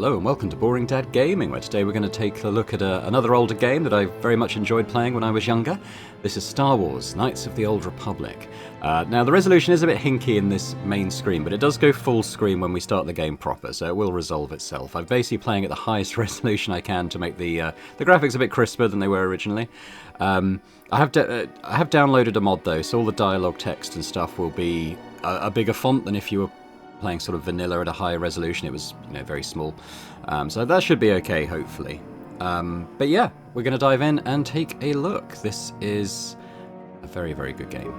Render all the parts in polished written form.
Hello and welcome to Boring Dad Gaming, where today we're going to take a look at another older game that I very much enjoyed playing when I was younger. This is Star Wars, Knights of the Old Republic. Now the resolution is a bit hinky in this main screen, but it does go full screen when we start the game proper, so it will resolve itself. I'm basically playing at the highest resolution I can to make the graphics a bit crisper than they were originally. I have downloaded a mod though, so all the dialogue text and stuff will be a bigger font than if you were playing sort of vanilla at a higher resolution. It was, very small. So that should be okay, hopefully. But yeah, we're going to dive in and take a look. This is a very, very good game.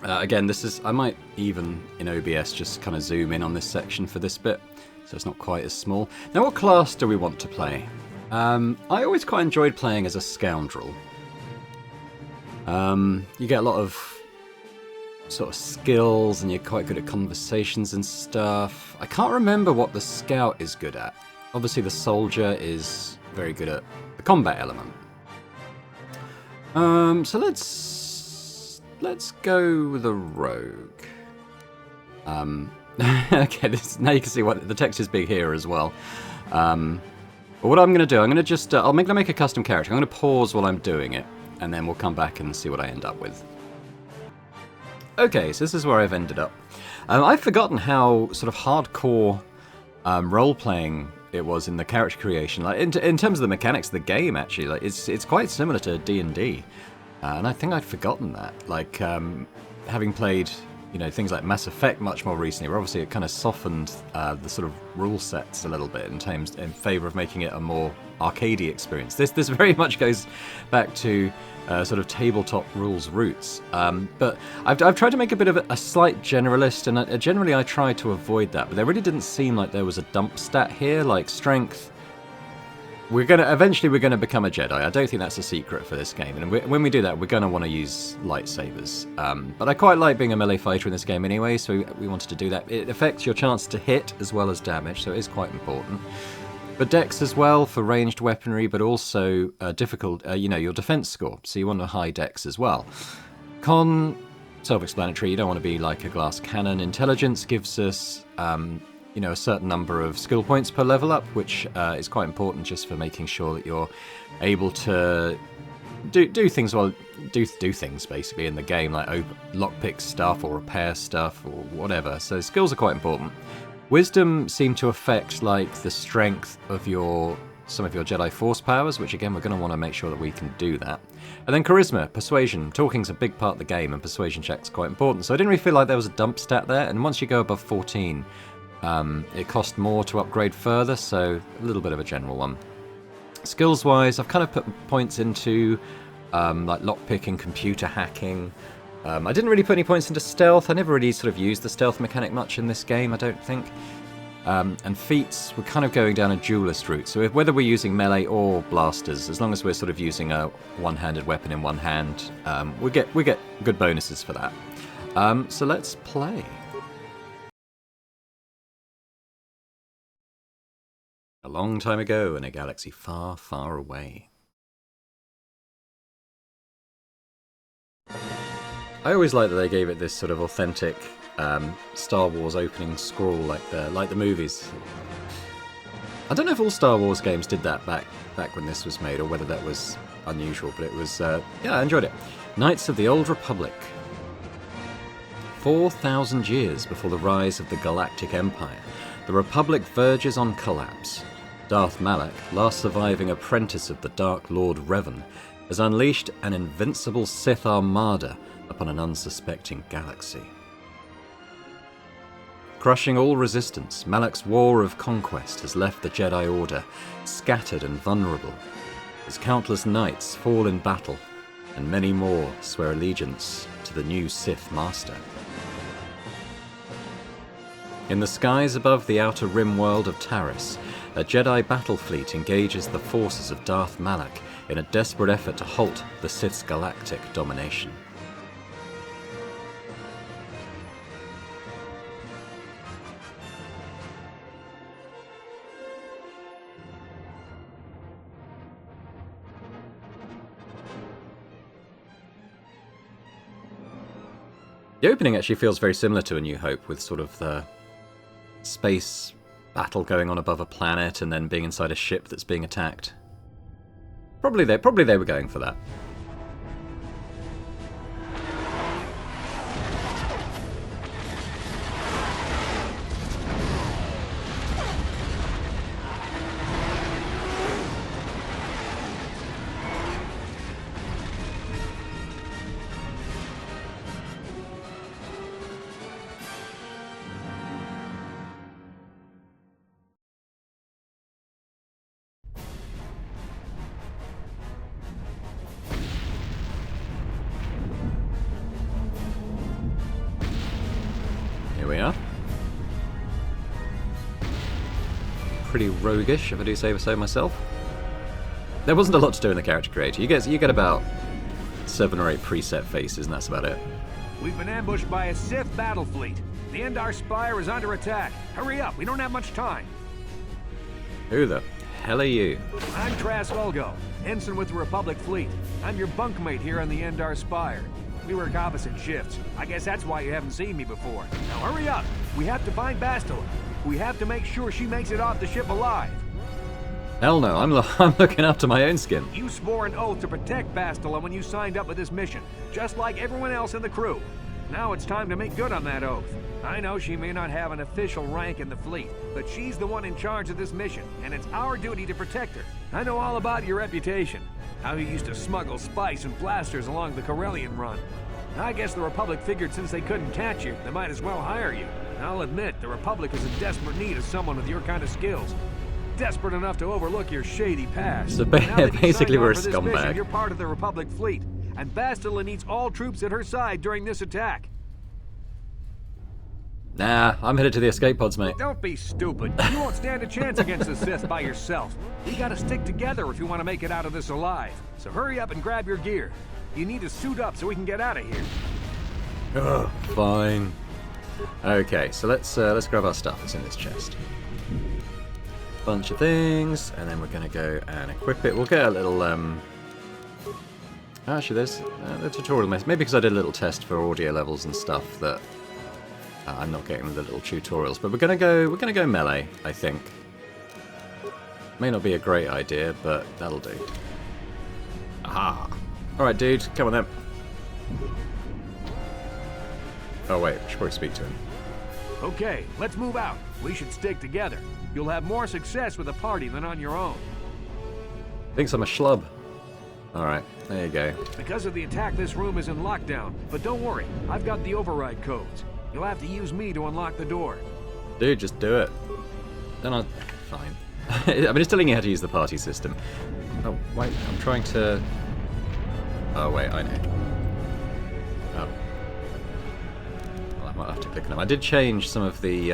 Again, I might even, in OBS, just kind of zoom in on this section for this bit, so it's not quite as small. Now, what class do we want to play? I always quite enjoyed playing as a scoundrel. You get a lot of sort of skills and you're quite good at conversations and stuff. I can't remember what the scout is good at. Obviously the soldier is very good at the combat element. So let's go with the rogue. Okay, now you can see what the text is big here as well. But what I'm going to do, I'm going to just I'm going to make a custom character. I'm going to pause while I'm doing it, and then we'll come back and see what I end up with. Okay, so this is where I've ended up. I've forgotten how sort of hardcore role-playing it was in the character creation. Like in terms of the mechanics of the game, actually, like it's quite similar to D&D, and I think I'd forgotten that. Like having played, things like Mass Effect much more recently, where obviously it kind of softened the sort of rule sets a little bit in favour of making it a more arcadey experience. This very much goes back to sort of tabletop rules roots, but I've tried to make a bit of a slight generalist, and generally I try to avoid that, but there really didn't seem like there was a dump stat here, like strength. Eventually we're gonna become a Jedi. I don't think that's a secret for this game, and when we do that, we're gonna want to use lightsabers. But I quite like being a melee fighter in this game anyway, so we wanted to do that. It affects your chance to hit as well as damage, so it is quite important. But dex as well for ranged weaponry, but also difficult, your defense score. So you want a high dex as well. Con, self-explanatory. You don't want to be like a glass cannon. Intelligence gives us, a certain number of skill points per level up, which is quite important just for making sure that you're able to do things do things basically in the game, like lockpick stuff or repair stuff or whatever. So skills are quite important. Wisdom seemed to affect like the strength of some of your Jedi Force powers, which again we're going to want to make sure that we can do that. And then charisma, persuasion. Talking's a big part of the game, and persuasion checks quite important. So I didn't really feel like there was a dump stat there. And once you go above 14, it costs more to upgrade further, so a little bit of a general one. Skills-wise, I've kind of put points into like lockpicking, computer hacking. I didn't really put any points into stealth. I never really sort of used the stealth mechanic much in this game, I don't think. And feats, we're kind of going down a duelist route. So whether we're using melee or blasters, as long as we're sort of using a one-handed weapon in one hand, we get good bonuses for that. So let's play. A long time ago in a galaxy far, far away. I always like that they gave it this sort of authentic Star Wars opening scroll, like the movies. I don't know if all Star Wars games did that back when this was made, or whether that was unusual, but it was, yeah, I enjoyed it. Knights of the Old Republic. 4,000 years before the rise of the Galactic Empire, the Republic verges on collapse. Darth Malak, last surviving apprentice of the Dark Lord Revan, has unleashed an invincible Sith armada upon an unsuspecting galaxy. Crushing all resistance, Malak's war of conquest has left the Jedi Order scattered and vulnerable, as countless knights fall in battle, and many more swear allegiance to the new Sith Master. In the skies above the outer rim world of Taris, a Jedi battle fleet engages the forces of Darth Malak in a desperate effort to halt the Sith's galactic domination. The opening actually feels very similar to A New Hope, with sort of the space battle going on above a planet and then being inside a ship that's being attacked. Probably they were going for that. Here we are. Pretty roguish, if I do say so myself. There wasn't a lot to do in the character creator. You get about 7 or 8 preset faces, and that's about it. We've been ambushed by a Sith battle fleet. The Endar Spire is under attack. Hurry up, we don't have much time. Who the hell are you? I'm Tras Volgo, ensign with the Republic fleet. I'm your bunkmate here on the Endar Spire. We work opposite shifts. I guess that's why you haven't seen me before. Now hurry up. We have to find Bastila. We have to make sure she makes it off the ship alive. Hell no, I'm looking after my own skin. You swore an oath to protect Bastila when you signed up with this mission, just like everyone else in the crew. Now it's time to make good on that oath. I know she may not have an official rank in the fleet, but she's the one in charge of this mission, and it's our duty to protect her. I know all about your reputation, how you used to smuggle spice and blasters along the Corellian run. I guess the Republic figured since they couldn't catch you, they might as well hire you. I'll admit, the Republic is in desperate need of someone with your kind of skills. Desperate enough to overlook your shady past. So basically we're a scumbag. Mission, you're part of the Republic fleet, and Bastila needs all troops at her side during this attack. Nah, I'm headed to the escape pods, mate. Don't be stupid. You won't stand a chance against the Sith by yourself. You gotta stick together if you want to make it out of this alive. So hurry up and grab your gear. You need to suit up so we can get out of here. Ugh, fine. Okay, so let's grab our stuff that's in this chest. Bunch of things, and then we're gonna go and equip it. We'll get a little actually, there's the tutorial message. Maybe because I did a little test for audio levels and stuff that I'm not getting the little tutorials. But we're gonna go melee, I think. May not be a great idea, but that'll do. Aha! All right, dude, come on then. Oh wait, I should probably speak to him. Okay, let's move out. We should stick together. You'll have more success with a party than on your own. Thinks I'm a schlub. Alright, there you go. Because of the attack, this room is in lockdown. But don't worry, I've got the override codes. You'll have to use me to unlock the door. Dude, just do it. Then I'll... Fine. I mean, it's telling you how to use the party system. Oh, wait, I'm trying to... Oh, wait, I know. Oh. Well, I might have to click on them. I did change some of the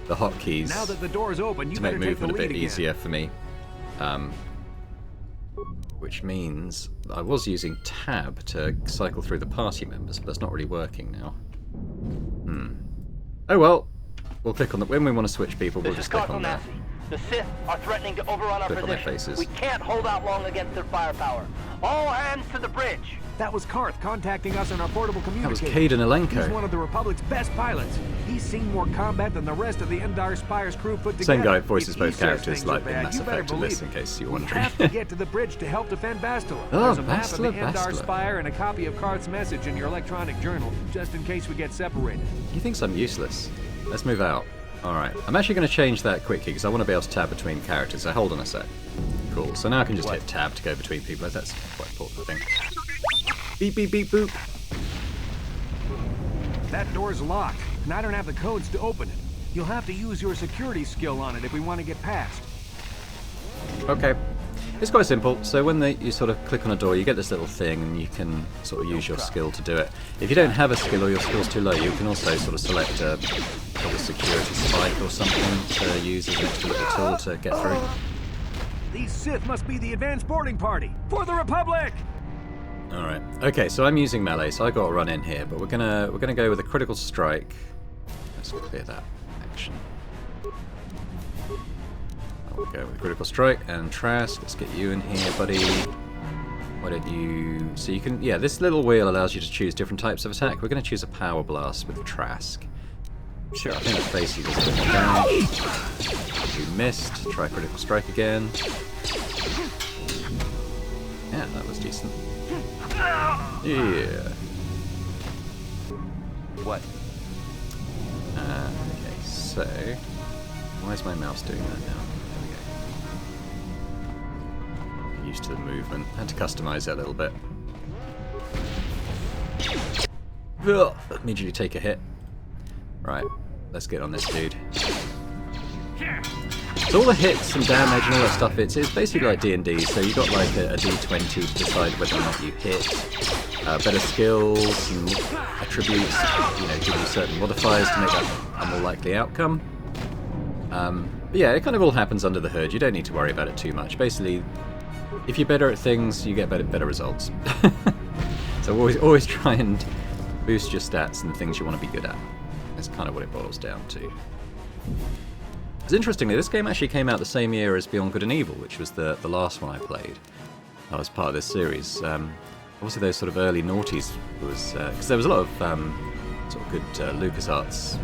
hotkeys now that the door's open, you to make better take the movement a lead bit again. easier for me. Which means I was using tab to cycle through the party members, but that's not really working now. Oh well, we'll click on the... When we want to switch people, we'll just click on that. The Sith are threatening to overrun our Click on their position. faces. We can't hold out long against their firepower. All hands to the bridge. That was Carth contacting us on our portable That was communicator. Caden Alenko. He's one of the Republic's best pilots. He's seen more combat than the rest of the Endar Spire's crew put together. Same guy voices If both he says characters, things like are in bad, Mass you better Effect and this, believe in case you're we wondering. have to get to the bridge to help defend Bastila. Oh, There's a map of the Bastila, Endar Bastila. Spire and a copy of Carth's message in your electronic journal, just in case we get separated. He thinks I'm useless. Let's move out. Alright, I'm actually going to change that quickly because I want to be able to tab between characters, so hold on a sec. Cool, so now I can just hit tab to go between people. That's quite important, I think. Beep, beep, beep, boop. That door's locked, and I don't have the codes to open it. You'll have to use your security skill on it if we want to get past. Okay. It's quite simple. So when you sort of click on a door, you get this little thing, and you can sort of use your skill to do it. If you don't have a skill or your skill's too low, you can also sort of select a security spike or something to use as an extra little tool to get through. These Sith must be the advanced boarding party for the Republic. All right. Okay, so I'm using melee, so I got to run in here, but we're gonna go with a critical strike. Let's clear that action. We'll go with critical strike and Trask. Let's get you in here, buddy. Why don't you... So you can... Yeah, this little wheel allows you to choose different types of attack. We're going to choose a power blast with Trask. Sure, I think that basically does a bit more damage. We missed. Try critical strike again. Yeah, that was decent. Yeah. What? Okay, so... Why is my mouse doing that now? There we go. Used to the movement. Had to customize it a little bit. Immediately take a hit. Right, let's get on this dude. So all the hits and damage and all that stuff, it's basically like D&D, so you've got like a D20 to decide whether or not you hit. Better skills and attributes, give you certain modifiers to make that a more likely outcome. But yeah, it kind of all happens under the hood, you don't need to worry about it too much. Basically, if you're better at things, you get better results. So always try and boost your stats and the things you want to be good at. That's kind of what it boils down to. Because interestingly, this game actually came out the same year as Beyond Good and Evil, which was the last one I played. I was part of this series. Obviously, those sort of early noughties was because there was a lot of sort of good LucasArts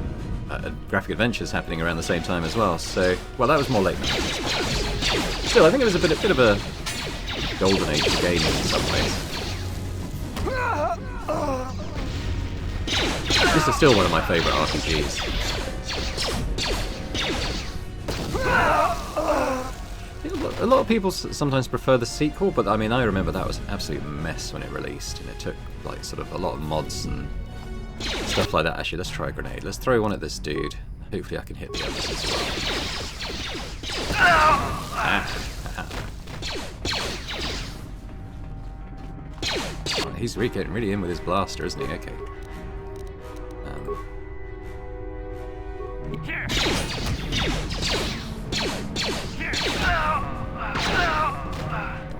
graphic adventures happening around the same time as well. So, well, that was more late. Still, I think it was a bit of a golden age of gaming in some ways. This is still one of my favourite RPGs. A lot of people sometimes prefer the sequel, but I mean, I remember that was an absolute mess when it released, and it took like sort of a lot of mods and stuff like that. Actually, let's try a grenade. Let's throw one at this dude. Hopefully I can hit the others as well. He's getting really in with his blaster, isn't he? Okay.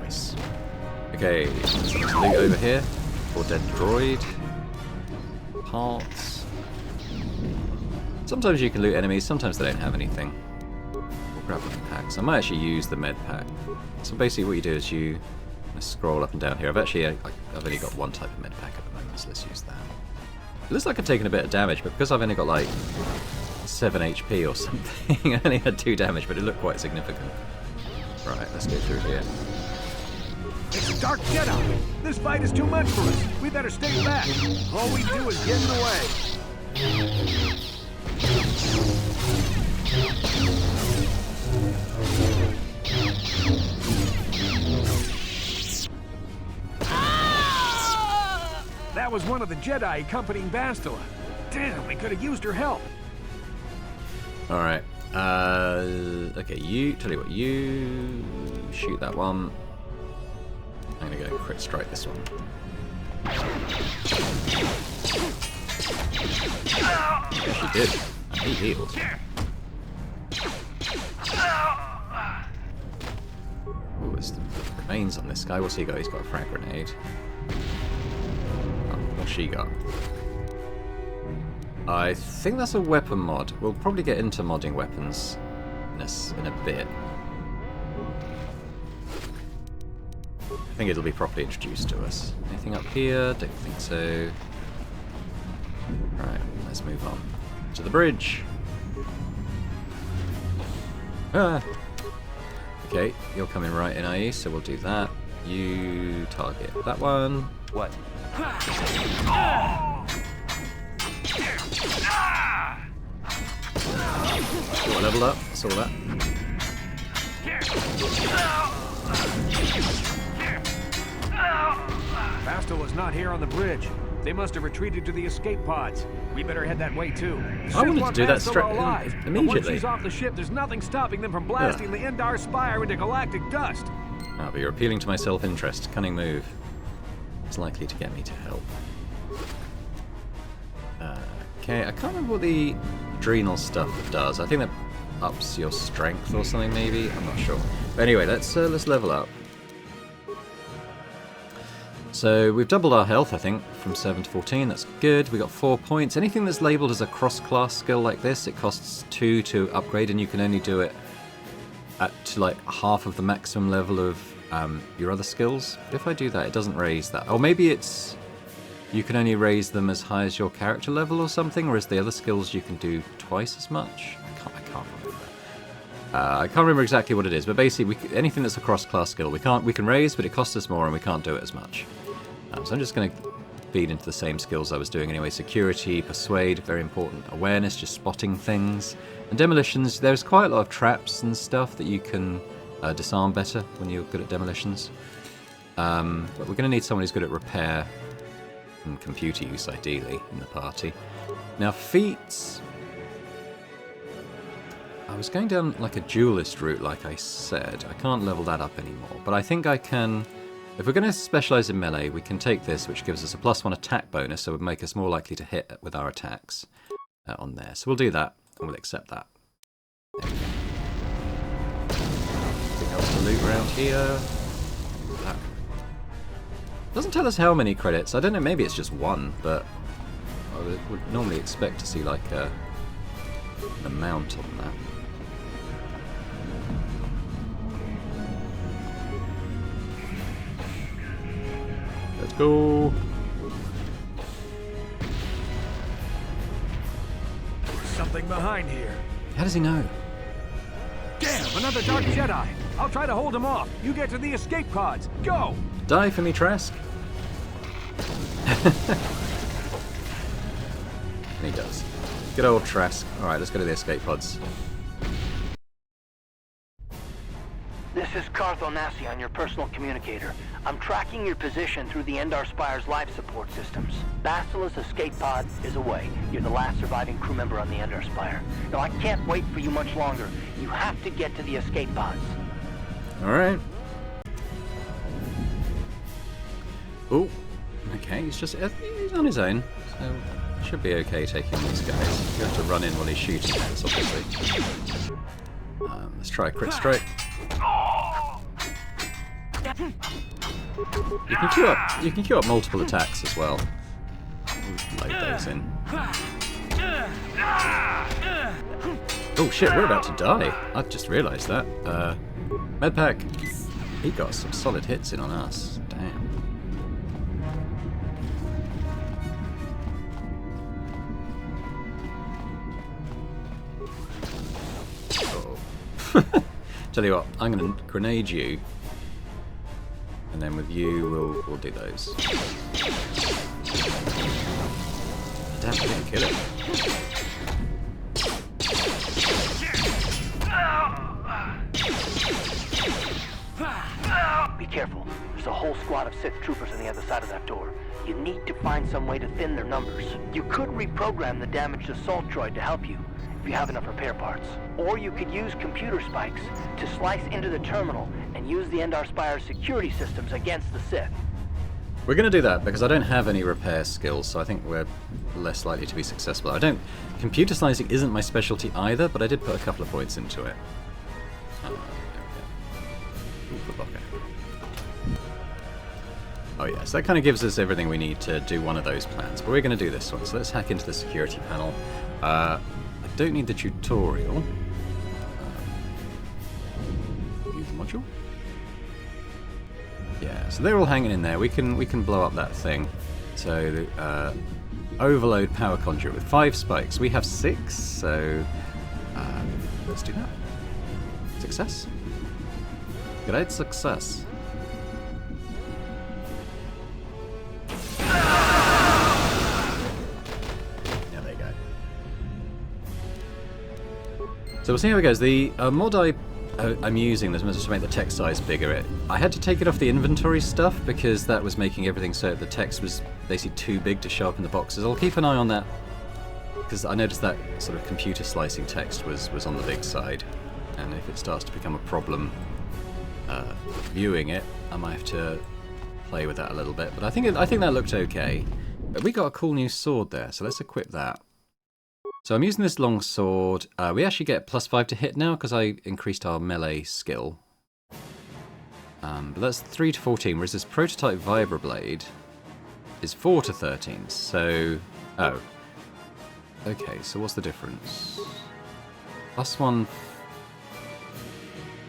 Nice. Okay, let's loot over here. Or dead droid. Parts. Sometimes you can loot enemies, sometimes they don't have anything. We'll grab med packs. I might actually use the med pack. So basically what you do is you scroll up and down here. I've only got one type of med pack at the moment, so let's use that. It looks like I've taken a bit of damage, but because I've only got like 7 HP or something, I only had 2 damage, but it looked quite significant. Right, let's go through here. It's a dark Jedi! This fight is too much for us! We better stay back! All we do is get in the way! That was one of the Jedi accompanying Bastila. Damn, we could have used her help. Alright. Okay, tell you what, you shoot that one. I'm gonna go crit strike this one. Yeah, she did. He healed. Ooh, there's the remains on this guy. What's he got? He's got a frag grenade. What's she got? I think that's a weapon mod. We'll probably get into modding weapons in a bit. I think it'll be properly introduced to us. Anything up here? Don't think so. Right, let's move on to the bridge. Ah. Okay, you're coming right in, IE, so we'll do that. You target that one. What? Got leveled up, I saw that. Bastila's not here on the bridge. They must have retreated to the escape pods. We better head that way too. I wanted to do that immediately. Once she's off the ship, there's nothing stopping them from blasting the Endar Spire into galactic dust. Ah, but you're appealing to my self-interest. Cunning move. It's likely to get me to help. Okay, I can't remember what the adrenal stuff does. I think that ups your strength or something, maybe. I'm not sure. But anyway, let's level up. So we've doubled our health, I think, from 7 to 14. That's good. We got 4 points. Anything that's labelled as a cross-class skill like this, it costs 2 to upgrade, and you can only do it to like half of the maximum level of your other skills. But if I do that, it doesn't raise that. Or maybe it's you can only raise them as high as your character level or something, whereas the other skills you can do twice as much. I can't remember. I can't remember exactly what it is, but basically, anything that's a cross-class skill, we can raise, but it costs us more, and we can't do it as much. So I'm just going to feed into the same skills I was doing anyway. Security, persuade, very important. Awareness, just spotting things. And demolitions, there's quite a lot of traps and stuff that you can disarm better when you're good at demolitions. But we're going to need someone who's good at repair and computer use, ideally, in the party. Now, feats... I was going down like a duelist route, like I said. I can't level that up anymore, but I think I can... If we're going to specialise in melee, we can take this, which gives us a +1 attack bonus, so it would make us more likely to hit with our attacks on there. So we'll do that, and we'll accept that. There we go. Anything else to loot around here? That. Doesn't tell us how many credits. I don't know, maybe it's just 1, but I would normally expect to see like an amount on that. Let's go. There's something behind here. How does he know? Damn, another Dark Jedi. I'll try to hold him off. You get to the escape pods. Go! Die for me, Trask. And he does. Good old Trask. Alright, let's go to the escape pods. This is Carth Onasi on your personal communicator. I'm tracking your position through the Endar Spire's life support systems. Basilisk's escape pod is away. You're the last surviving crew member on the Endar Spire. Now, I can't wait for you much longer. You have to get to the escape pods. Alright. Oh, okay, he's on his own, so should be okay taking these guys. You have to run in while he's shooting at us, obviously. Let's try a crit strike. You can queue up multiple attacks as well. We'll load those in. Oh shit, we're about to die. I've just realised that. Medpack. He got some solid hits in on us. Damn. Oh. Tell you what, I'm going to grenade you. And then with you, we'll do those. Damn, I didn't kill it. Be careful. There's a whole squad of Sith troopers on the other side of that door. You need to find some way to thin their numbers. You could reprogram the damaged assault droid to help you, if you have enough repair parts. Or you could use computer spikes to slice into the terminal and use the Endar Spire's security systems against the Sith. We're going to do that because I don't have any repair skills, so I think we're less likely to be successful. Computer slicing isn't my specialty either, but I did put a couple of points into it. Oh yeah, so that kind of gives us everything we need to do one of those plans, but we're going to do this one. So let's hack into the security panel. I don't need the tutorial. Use the module. Yeah, so they're all hanging in there. We can blow up that thing. So overload power conduit with 5 spikes. We have 6, so let's do that. Success. Great success. Yeah, there you go. So we'll see how it goes. The mod I'm using this to make the text size bigger. I had to take it off the inventory stuff because that was making everything so the text was basically too big to show up in the boxes. I'll keep an eye on that because I noticed that sort of computer slicing text was on the big side, and if it starts to become a problem viewing it, I might have to play with that a little bit. But I think that looked okay. But we got a cool new sword there, so let's equip that. So I'm using this long sword. We actually get +5 to hit now because I increased our melee skill. But that's 3 to 14, whereas this prototype vibroblade is 4 to 13. So, oh, okay. So what's the difference? +1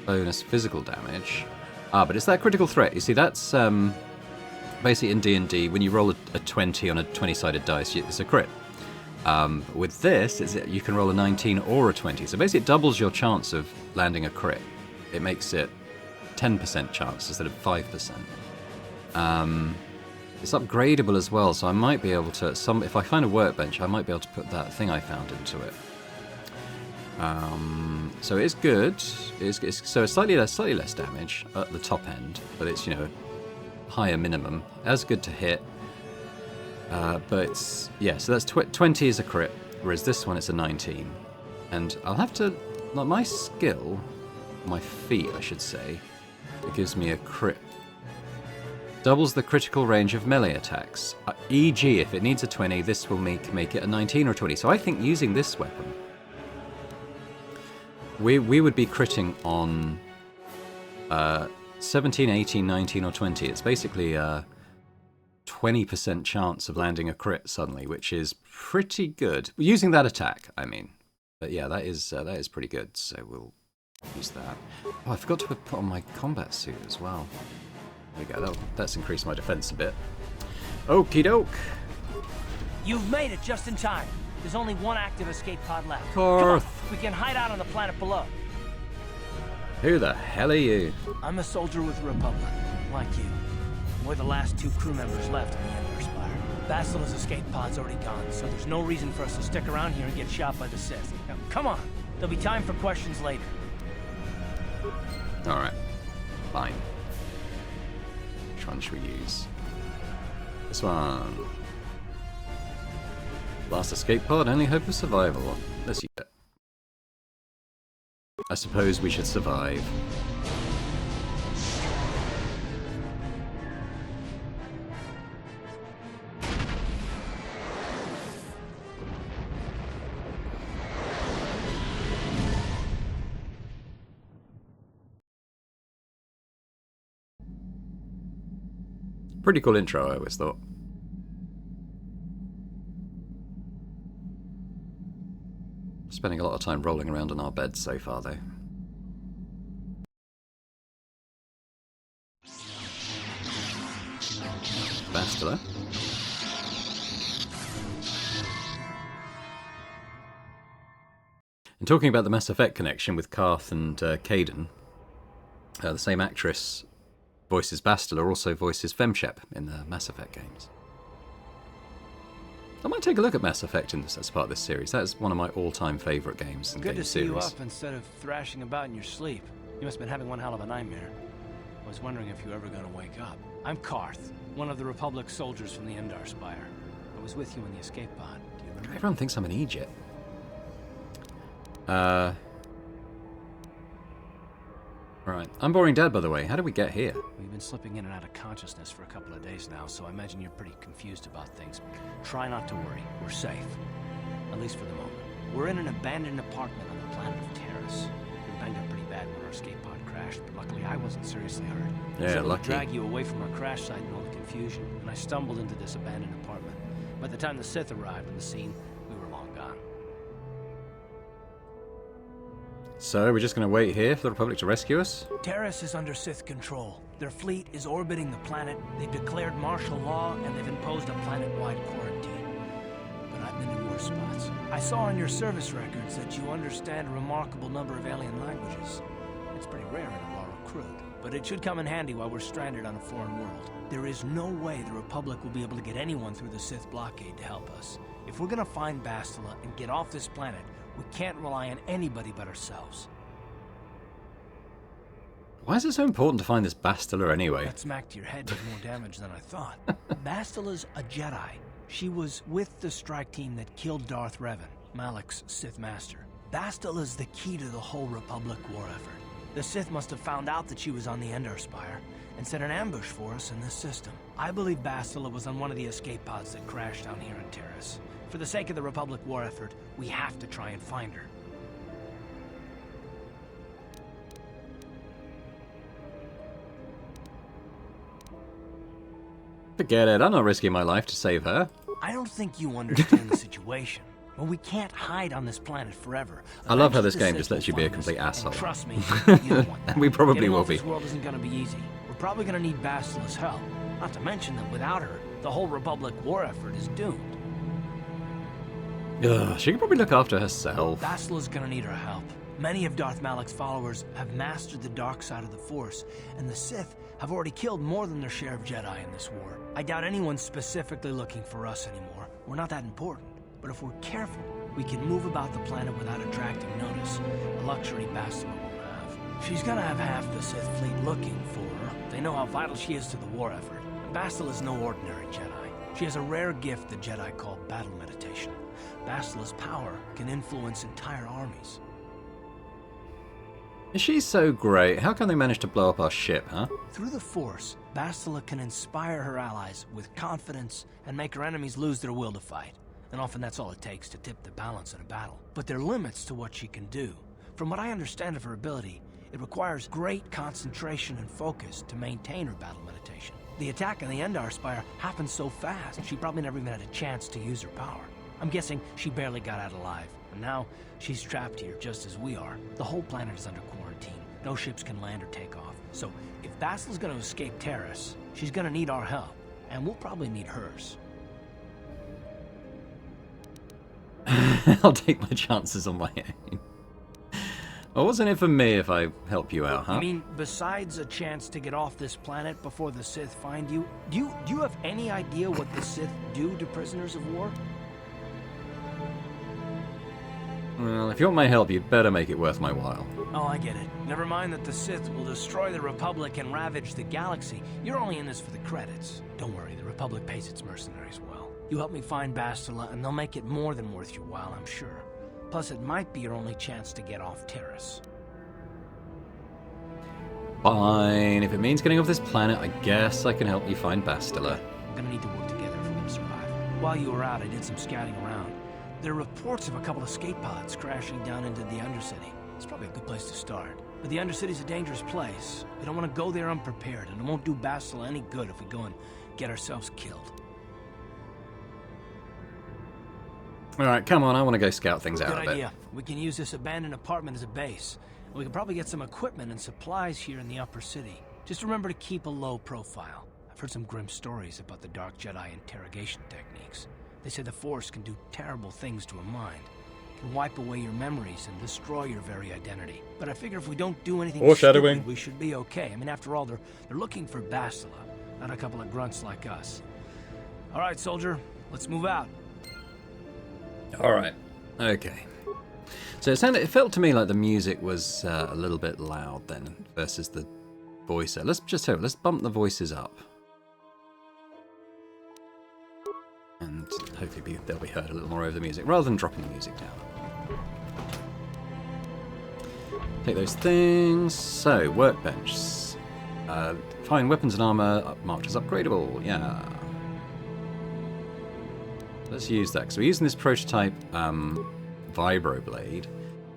bonus physical damage. But it's that critical threat. You see, that's basically in D&D, when you roll a 20 on a 20-sided dice, it's a crit. With this, you can roll a 19 or a 20. So basically it doubles your chance of landing a crit. It makes it 10% chance instead of 5%. It's upgradable as well, so I might be able to... if I find a workbench, I might be able to put that thing I found into it. So it's good. So it's slightly less damage at the top end, but it's, higher minimum. As good to hit. But it's... Yeah, so that's 20 is a crit, whereas this one it's a 19. And I'll have to... Like, my skill... My feat, I should say. It gives me a crit. Doubles the critical range of melee attacks. E.g., if it needs a 20, this will make it a 19 or 20. So I think using this weapon, we would be critting on 17, 18, 19, or 20. It's basically a 20% chance of landing a crit suddenly, which is pretty good. Using that attack, I mean. But yeah, that is pretty good. So we'll use that. Oh, I forgot to put on my combat suit as well. There we go, that's increased my defense a bit. Okie doke. You've made it just in time. There's only one active escape pod left. Carth. We can hide out on the planet below. Who the hell are you? I'm a soldier with the Republic, like you. We're the last 2 crew members left in the Emperor Spire. Bastila's escape pod's already gone, so there's no reason for us to stick around here and get shot by the Sith. Now, come on. There'll be time for questions later. Alright. Fine. Which one should we use? This one. Last escape pod, only hope of survival. Let's use it. I suppose we should survive. Pretty cool intro, I always thought. Spending a lot of time rolling around on our beds so far, though. Bastila. And talking about the Mass Effect connection with Carth and Kaidan, the same actress voices Bastila, also voices Femshep in the Mass Effect games. I might take a look at Mass Effect as part of this series. That is one of my all-time favourite games in Good game to see series. you up instead of thrashing about in your sleep. You must have been having one hell of a nightmare. I was wondering if you were ever going to wake up. I'm Carth, one of the Republic soldiers from the Endar Spire. I was with you in the escape pod. Do you remember? Everyone thinks I'm in Egypt. Right. I'm Boring Dad, by the way. How did we get here? We've been slipping in and out of consciousness for a couple of days now, so I imagine you're pretty confused about things. Try not to worry. We're safe. At least for the moment. We're in an abandoned apartment on the planet of Terrace. We banged up pretty bad when our escape pod crashed, but luckily I wasn't seriously hurt. I was able to drag you away from our crash site in all the confusion, and I stumbled into this abandoned apartment. By the time the Sith arrived on the scene, we were long gone. So, we're just going to wait here for the Republic to rescue us? Terrace is under Sith control. Their fleet is orbiting the planet, they've declared martial law, and they've imposed a planet-wide quarantine. But I've been to worse spots. I saw in your service records that you understand a remarkable number of alien languages. It's pretty rare in a raw recruit, but it should come in handy while we're stranded on a foreign world. There is no way the Republic will be able to get anyone through the Sith blockade to help us. If we're gonna find Bastila and get off this planet, we can't rely on anybody but ourselves. Why is it so important to find this Bastila anyway? That smack to your head did more damage than I thought. Bastila's a Jedi. She was with the strike team that killed Darth Revan, Malak's Sith master. Bastila's the key to the whole Republic war effort. The Sith must have found out that she was on the Endar Spire and set an ambush for us in this system. I believe Bastila was on one of the escape pods that crashed down here in Terrace. For the sake of the Republic war effort, we have to try and find her. Forget it, I'm not risking my life to save her. I don't think you understand the situation. Well, we can't hide on this planet forever. I love how this Eventually game just lets you be a complete asshole. Trust me, you don't want that. We probably Getting will off be. This world isn't going to be easy. We're probably going to need Bastila's help. Not to mention that without her, the whole Republic war effort is doomed. Ugh, she can probably look after herself. Bastila's gonna need our help. Many of Darth Malak's followers have mastered the dark side of the Force, and the Sith have already killed more than their share of Jedi in this war. I doubt anyone's specifically looking for us anymore. We're not that important. But if we're careful, we can move about the planet without attracting notice, a luxury Bastila won't have. She's gonna have half the Sith fleet looking for her. They know how vital she is to the war effort. Bastila's no ordinary Jedi. She has a rare gift the Jedi call battle meditation. Bastila's power can influence entire armies. Is she so great? How can they manage to blow up our ship, huh? Through the Force, Bastila can inspire her allies with confidence and make her enemies lose their will to fight. And often that's all it takes to tip the balance in a battle. But there are limits to what she can do. From what I understand of her ability, it requires great concentration and focus to maintain her battle meditation. The attack on the Endar Spire happened so fast, she probably never even had a chance to use her power. I'm guessing she barely got out alive, and now she's trapped here just as we are. The whole planet is under quarantine. No ships can land or take off. So if Bastila's gonna escape Terrace, she's gonna need our help, and we'll probably need hers. I'll take my chances on my own. Well, what's in it for me if I help you out, huh? I mean, besides a chance to get off this planet before the Sith find you, do you have any idea what the Sith do to prisoners of war? Well, if you want my help, you'd better make it worth my while. Oh, I get it. Never mind that the Sith will destroy the Republic and ravage the galaxy. You're only in this for the credits. Don't worry, the Republic pays its mercenaries well. You help me find Bastila, and they'll make it more than worth your while, I'm sure. Plus, it might be your only chance to get off Terrace. Fine. If it means getting off this planet, I guess I can help you find Bastila. We're gonna need to work together if we're gonna survive. While you were out, I did some scouting around. There are reports of a couple of escape pods crashing down into the Undercity. It's probably a good place to start. But the Undercity's a dangerous place. We don't want to go there unprepared, and it won't do Bastila any good if we go and get ourselves killed. Alright, come on, I want to go scout things out a bit. Good idea. We can use this abandoned apartment as a base. We can probably get some equipment and supplies here in the upper city. Just remember to keep a low profile. I've heard some grim stories about the Dark Jedi interrogation techniques. They say the Force can do terrible things to a mind. It can wipe away your memories and destroy your very identity. But I figure if we don't do anything stupid, we should be okay. I mean, after all, they're looking for Bastila, not a couple of grunts like us. All right, soldier, let's move out. Alright, okay. So it felt to me like the music was a little bit loud then, versus the voice. Let's bump the voices up. And hopefully they'll be heard a little more over the music, rather than dropping the music down. Take those things. So, workbench. Find weapons and armor marked as upgradable. Yeah. Let's use that, because we're using this prototype vibro blade.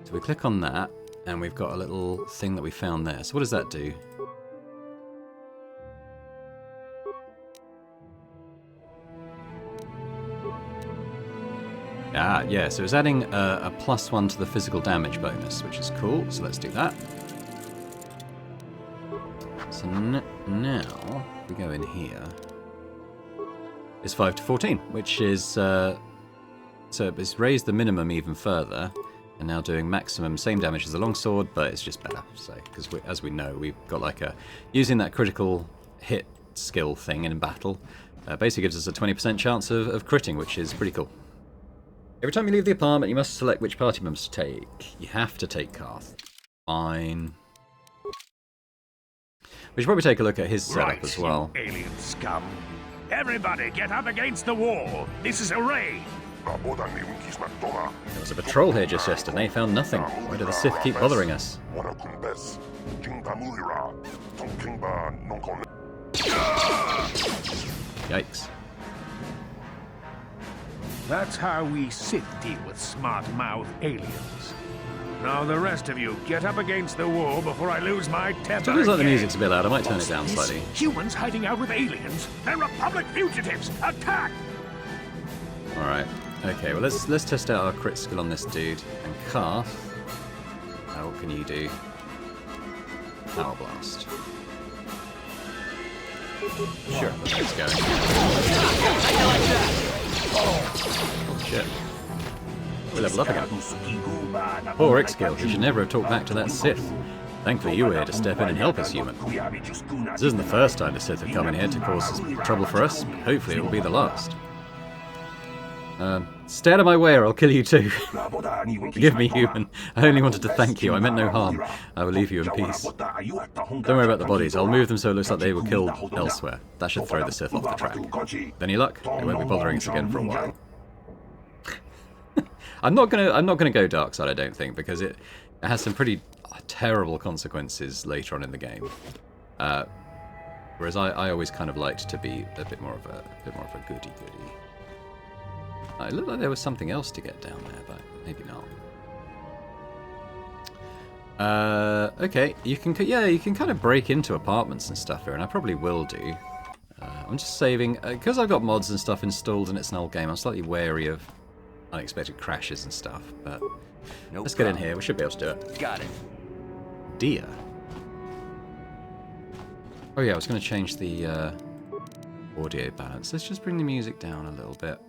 So we click on that, and we've got a little thing that we found there. So what does that do? Ah, yeah, so it's adding a +1 to the physical damage bonus, which is cool, so let's do that. So now, we go in here, it's 5 to 14, which is, so it's raised the minimum even further, and now doing maximum same damage as the longsword, but it's just better, so, because as we know, we've got like using that critical hit skill thing in battle, basically gives us a 20% chance of critting, which is pretty cool. Every time you leave the apartment, you must select which party members to take. You have to take Carth. Fine. We should probably take a look at his setup as well. Alien scum. Everybody get up against the wall. This is a raid. There was a patrol here just yesterday, found nothing. Why do the Sith keep bothering us? Yikes. That's how we Sith deal with smart-mouth aliens. Now the rest of you, get up against the wall before I lose my temper. It feels like the music's a bit loud. I might turn it down slightly. Humans hiding out with aliens. They're Republic fugitives. Attack! Alright. Okay, well let's test out our crit skill on this dude. And Carth, what can you do? Power Blast. Sure, let's go. Oh, shit. We level up again. Poor Ixkill, you should never have talked back to that Sith. Thankfully you were here to step in and help us, human. This isn't the first time the Sith have come in here to cause trouble for us. Hopefully it will be the last. Stay out of my way or I'll kill you too. Forgive me, human. I only wanted to thank you. I meant no harm. I will leave you in peace. Don't worry about the bodies. I'll move them so it looks like they were killed elsewhere. That should throw the Sith off the track. With any luck, they won't be bothering us again for a while. I'm not gonna go dark side, I don't think, because it has some pretty terrible consequences later on in the game. Whereas I always kind of liked to be a bit more of a goody. It looked like there was something else to get down there, but maybe not. Okay, you can kind of break into apartments and stuff here, and I probably will do. I'm just saving because I've got mods and stuff installed, and it's an old game. I'm slightly wary of unexpected crashes and stuff, but let's get in here. We should be able to do it. Got it. Dear. Oh yeah, I was going to change the audio balance. Let's just bring the music down a little bit,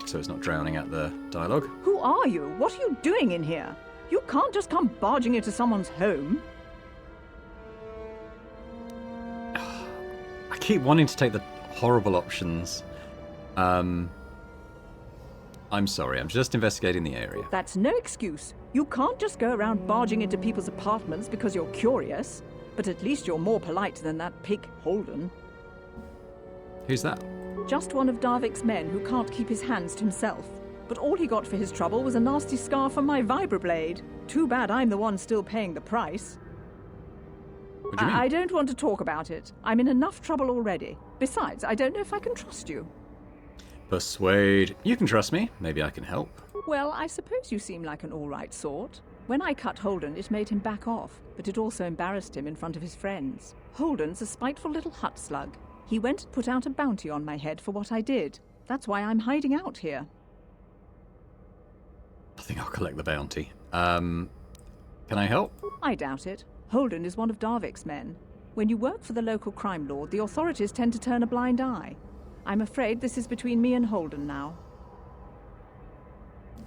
so it's not drowning out the dialogue. Who are you? What are you doing in here? You can't just come barging into someone's home. I keep wanting to take the horrible options. I'm sorry, I'm just investigating the area. That's no excuse. You can't just go around barging into people's apartments because you're curious. But at least you're more polite than that pig Holden. Who's that? Just one of Darvik's men who can't keep his hands to himself. But all he got for his trouble was a nasty scar from my vibroblade. Too bad I'm the one still paying the price. What do you mean? I don't want to talk about it. I'm in enough trouble already. Besides, I don't know if I can trust you. Persuade. You can trust me. Maybe I can help. Well, I suppose you seem like an all-right sort. When I cut Holden, it made him back off, but it also embarrassed him in front of his friends. Holden's a spiteful little hut slug. He went and put out a bounty on my head for what I did. That's why I'm hiding out here. I think I'll collect the bounty. Can I help? I doubt it. Holden is one of Darvik's men. When you work for the local crime lord, the authorities tend to turn a blind eye. I'm afraid this is between me and Holden now.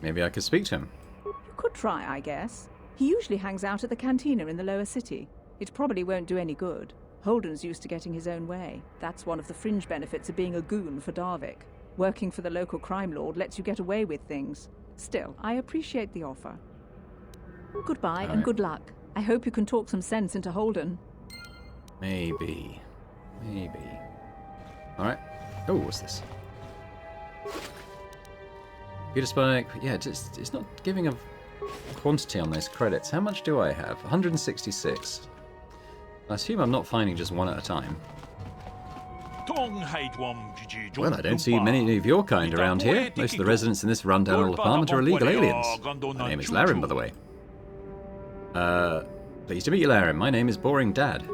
Maybe I could speak to him. You could try, I guess. He usually hangs out at the cantina in the lower city. It probably won't do any good. Holden's used to getting his own way. That's one of the fringe benefits of being a goon for Darvik. Working for the local crime lord lets you get away with things. Still, I appreciate the offer. Goodbye and good luck. I hope you can talk some sense into Holden. Maybe. Alright. Oh, what's this? Peter Spike. Yeah, it's not giving a quantity on those credits. How much do I have? 166. I assume I'm not finding just one at a time. Well, I don't see many of your kind around here. Most of the residents in this rundown old apartment are illegal aliens. My name is Laren, by the way. Pleased to meet you, Laren. My name is Boring Dad.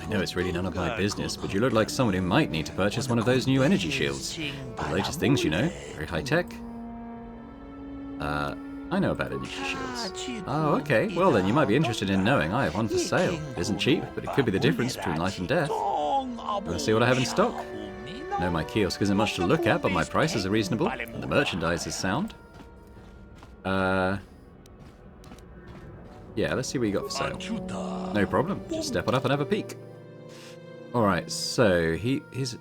I know it's really none of my business, but you look like someone who might need to purchase one of those new energy shields. The latest things, you know. Very high tech. I know about energy shields. Oh, okay. Well, then you might be interested in knowing I have one for sale. It isn't cheap, but it could be the difference between life and death. Want to see what I have in stock? No, my kiosk isn't much to look at, but my prices are reasonable, and the merchandise is sound. Yeah, let's see what you got for sale. No problem. Just step on up and have a peek. Alright, so he's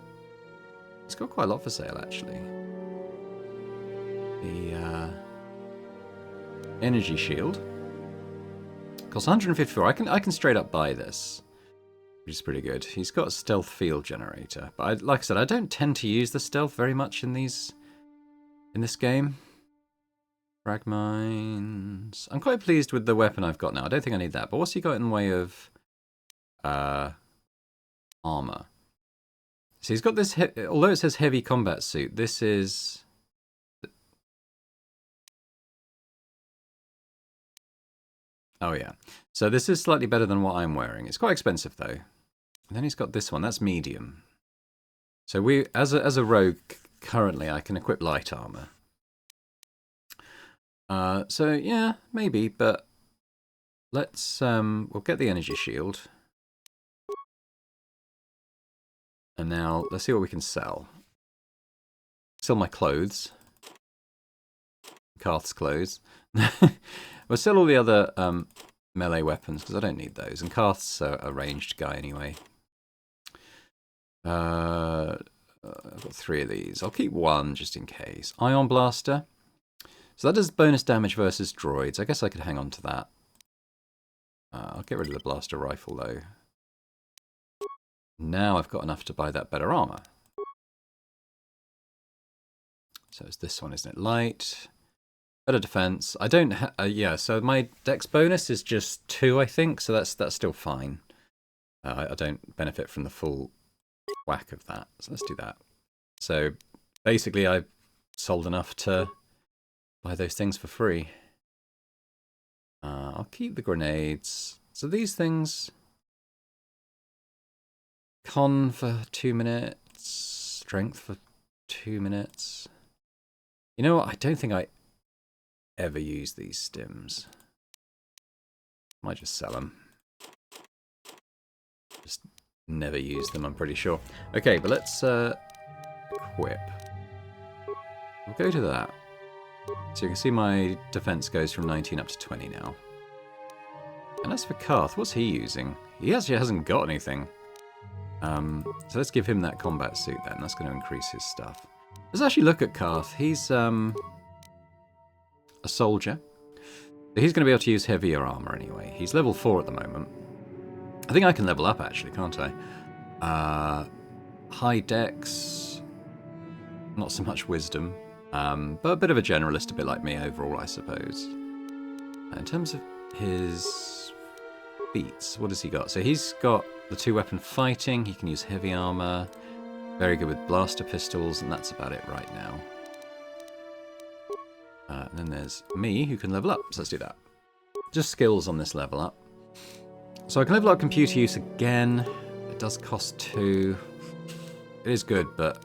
got quite a lot for sale, actually. The energy shield costs 154. I can straight up buy this, which is pretty good. He's got a stealth field generator, but like I said, I don't tend to use the stealth very much in this game. Frag mines. I'm quite pleased with the weapon I've got now. I don't think I need that. But what's he got in the way of armor? So he's got this. Although it says heavy combat suit, this is. Oh yeah. So this is slightly better than what I'm wearing. It's quite expensive though. And then he's got this one. That's medium. So we, as a rogue, currently I can equip light armor. So yeah, maybe, but let's we'll get the energy shield. And now, let's see what we can sell. Sell my clothes. Carth's clothes. We'll sell all the other melee weapons, because I don't need those. And Carth's a ranged guy anyway. I've got 3 of these. I'll keep 1 just in case. Ion Blaster. So that does bonus damage versus droids. I guess I could hang on to that. I'll get rid of the blaster rifle though. Now I've got enough to buy that better armor. So it's this one, isn't it? Light. Better defense. I don't yeah, so my dex bonus is just 2, I think, so that's still fine. I don't benefit from the full whack of that, so let's do that. So basically I sold enough to buy those things for free. I'll keep the grenades. So these things... Con for 2 minutes. Strength for 2 minutes. You know what? I don't think I ever use these stims. Might just sell them. Just never use them, I'm pretty sure. Okay, but let's equip. We'll go to that. So you can see my defense goes from 19 up to 20 now. And as for Carth, what's he using? He actually hasn't got anything. So let's give him that combat suit then. That's going to increase his stuff. Let's actually look at Carth. He's a soldier. He's going to be able to use heavier armor anyway. He's level 4 at the moment. I think I can level up actually, can't I? High dex. Not so much wisdom. But a bit of a generalist, a bit like me overall, I suppose. In terms of his feats, what has he got? So he's got the 2-weapon fighting, he can use heavy armor, very good with blaster pistols, and that's about it right now. And then there's me, who can level up, so let's do that. Just skills on this level up. So I can level up computer use again. It does cost 2. It is good, but...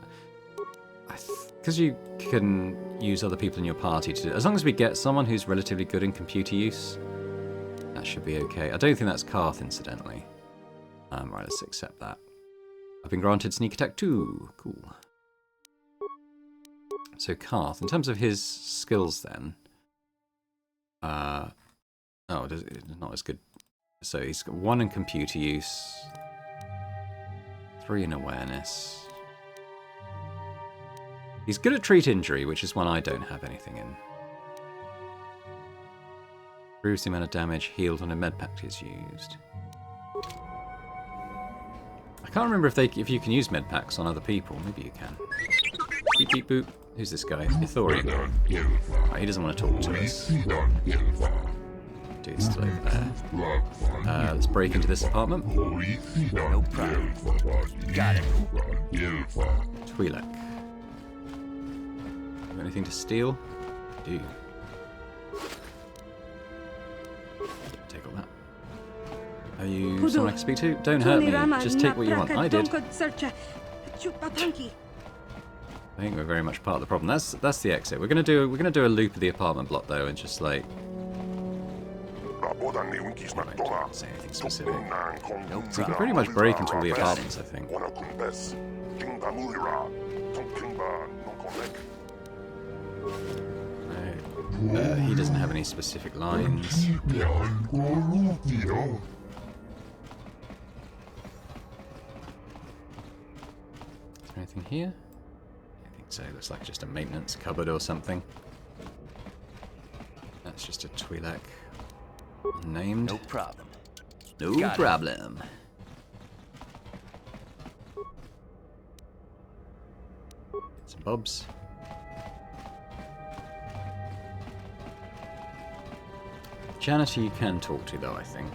because you can use other people in your party to do it. As long as we get someone who's relatively good in computer use, that should be okay. I don't think that's Carth, incidentally. Right, let's accept that. I've been granted sneak attack 2. Cool. So Carth, in terms of his skills then... oh, it's not as good. So he's got 1 in computer use, 3 in awareness. He's good at treat injury, which is one I don't have anything in. Improves the amount of damage healed when a med pack is used. I can't remember if you can use med packs on other people. Maybe you can. Beep beep boop. Who's this guy? Ithorian. Oh, he doesn't want to talk to us. Dude's still over there. Let's break into this apartment. No problem. Got it. Twi'lek. Anything to steal? I do. Take all that. Are you someone I can speak to? Don't hurt me. Just take what you want. I did. I think we're very much part of the problem. That's the exit. We're gonna do a loop of the apartment block though, and just like. Right, don't say anything specific. No So you can pretty much break into all the apartments, I think. He doesn't have any specific lines. Is there anything here? I think so. Looks like just a maintenance cupboard or something. That's just a Twi'lek. Unnamed. No problem. No problem. Some bobs. Janitor you can talk to though, I think.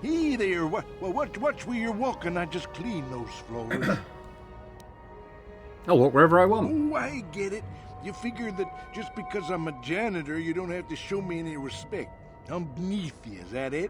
Hey there, watch where you're walking. I just cleaned those floors. I'll walk wherever I want. Oh, I get it. You figure that just because I'm a janitor, you don't have to show me any respect. I'm beneath you, is that it?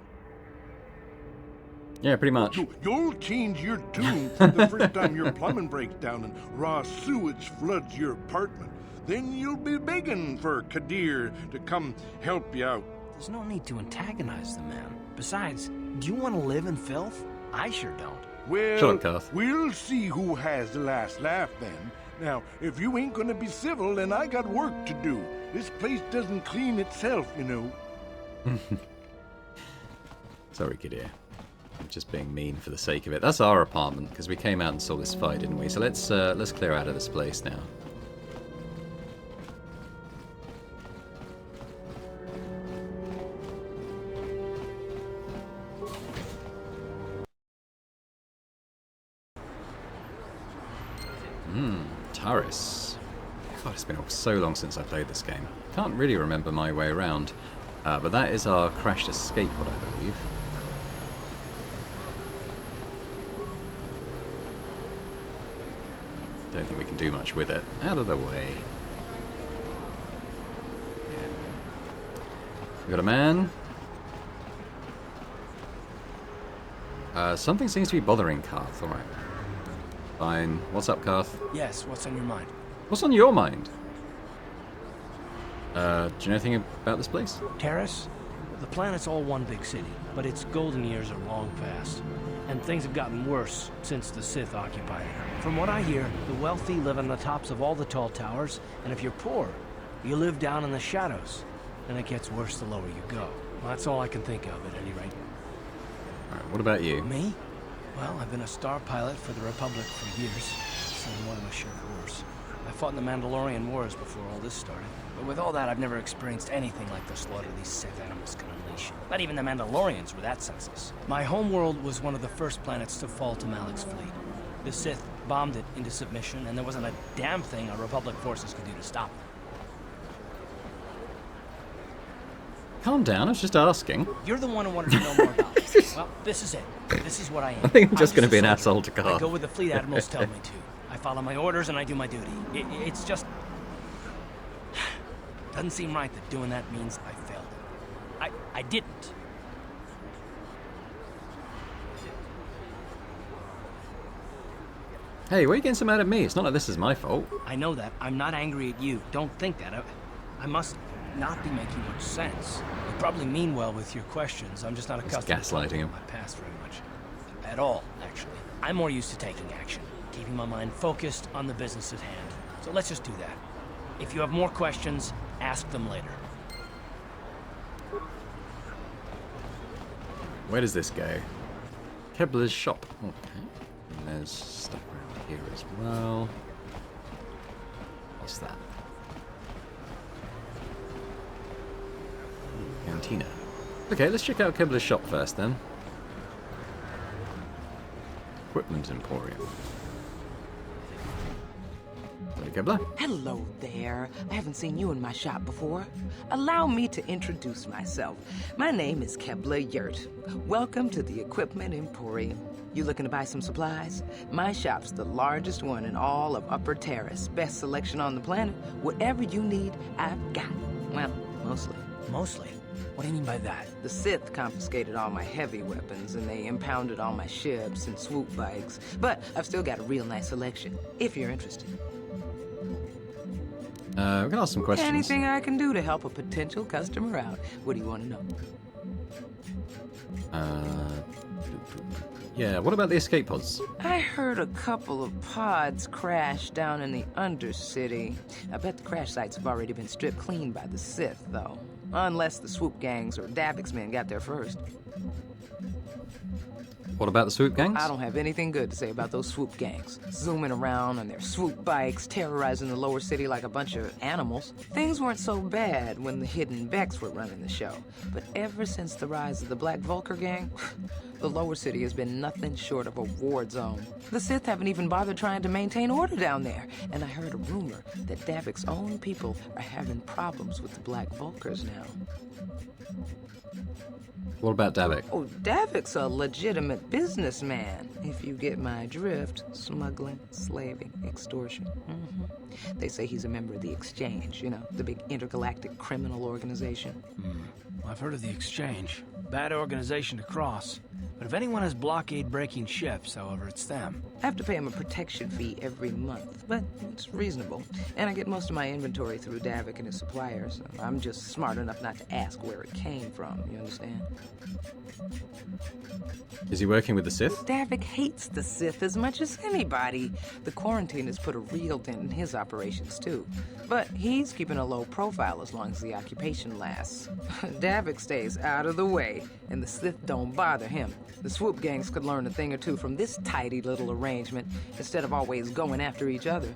Yeah, pretty much. You'll change your tune the first time your plumbing breaks down and raw sewage floods your apartment. Then you'll be begging for Kadir to come help you out. There's no need to antagonize the man. Besides, do you want to live in filth? I sure don't. Well, Shut up, Carth. we'll see who has the last laugh then. Now, if you ain't gonna be civil, then I got work to do. This place doesn't clean itself, you know. Sorry, kid here. I'm just being mean for the sake of it. That's our apartment, because we came out and saw this fight, didn't we? So let's clear out of this place now. Taris. God, it's been so long since I played this game. Can't really remember my way around. But that is our crashed escape pod, I believe. Don't think we can do much with it. Out of the way. Yeah. We got a man. Something seems to be bothering Carth. Alright. Fine. What's up, Carth? Yes, what's on your mind? What's on your mind? Do you know anything about this place? Terrace? The planet's all one big city, but its golden years are long past. And things have gotten worse since the Sith occupied it. From what I hear, the wealthy live on the tops of all the tall towers, and if you're poor, you live down in the shadows. And it gets worse the lower you go. Well, that's all I can think of at any rate. Alright, what about you? Me? Well, I've been a star pilot for the Republic for years, so more than a shirt horse. I fought in the Mandalorian Wars before all this started. But with all that, I've never experienced anything like the slaughter these Sith animals can unleash. Not even the Mandalorians were that senseless. My homeworld was one of the first planets to fall to Malik's fleet. The Sith bombed it into submission, and there wasn't a damn thing our Republic forces could do to stop them. Calm down, I was just asking. You're the one who wanted to know more about it. Well, this is it. This is what I am. I think I'm just going to a be an soldier. asshole to I Carth. go where the fleet admirals tell me to. I follow my orders and I do my duty. It's just... doesn't seem right that doing that means I failed. I didn't. Hey, why are you getting so mad at me? It's not like this is my fault. I know that. I'm not angry at you. Don't think that. I must not be making much sense. You probably mean well with your questions. I'm just not accustomed to gaslighting him. my past very much. At all, actually. I'm more used to taking action, keeping my mind focused on the business at hand. So let's just do that. If you have more questions, ask them later. Where does this go? Kebler's shop. Okay. And there's stuff around here as well. What's that? Cantina. Okay, let's check out Kebler's shop first then. Equipment Emporium. Hello, Kebler. Hello there. I haven't seen you in my shop before. Allow me to introduce myself. My name is Kebler Yurt. Welcome to the Equipment Emporium. You looking to buy some supplies? My shop's the largest one in all of Upper Terrace. Best selection on the planet. Whatever you need, I've got. Well, mostly. Mostly? What do you mean by that? The Sith confiscated all my heavy weapons, and they impounded all my ships and swoop bikes. But I've still got a real nice selection, if you're interested. We can ask some questions. Anything I can do to help a potential customer out. What do you want to know? Yeah, what about the escape pods? I heard a couple of pods crash down in the Undercity. I bet the crash sites have already been stripped clean by the Sith, though. Unless the swoop gangs or Davik's men got there first. What about the swoop gangs? I don't have anything good to say about those swoop gangs. Zooming around on their swoop bikes, terrorizing the lower city like a bunch of animals. Things weren't so bad when the hidden Becks were running the show. But ever since the rise of the Black Vulcar gang, the lower city has been nothing short of a war zone. The Sith haven't even bothered trying to maintain order down there. And I heard a rumor that Davik's own people are having problems with the Black Vulcars now. What about Davik? Oh, Davik's a legitimate businessman, if you get my drift. Smuggling, slaving, extortion. They say he's a member of the Exchange, you know, the big intergalactic criminal organization. Well, I've heard of the Exchange. Bad organization to cross. But if anyone has blockade-breaking ships, however, it's them. I have to pay him a protection fee every month, but it's reasonable. And I get most of my inventory through Davik and his suppliers. I'm just smart enough not to ask where it came from, you understand? Is he working with the Sith? Davik hates the Sith as much as anybody. The quarantine has put a real dent in his operations, too. But he's keeping a low profile as long as the occupation lasts. Davik stays out of the way, and the Sith don't bother him. The swoop gangs could learn a thing or two from this tidy little arrangement, instead of always going after each other.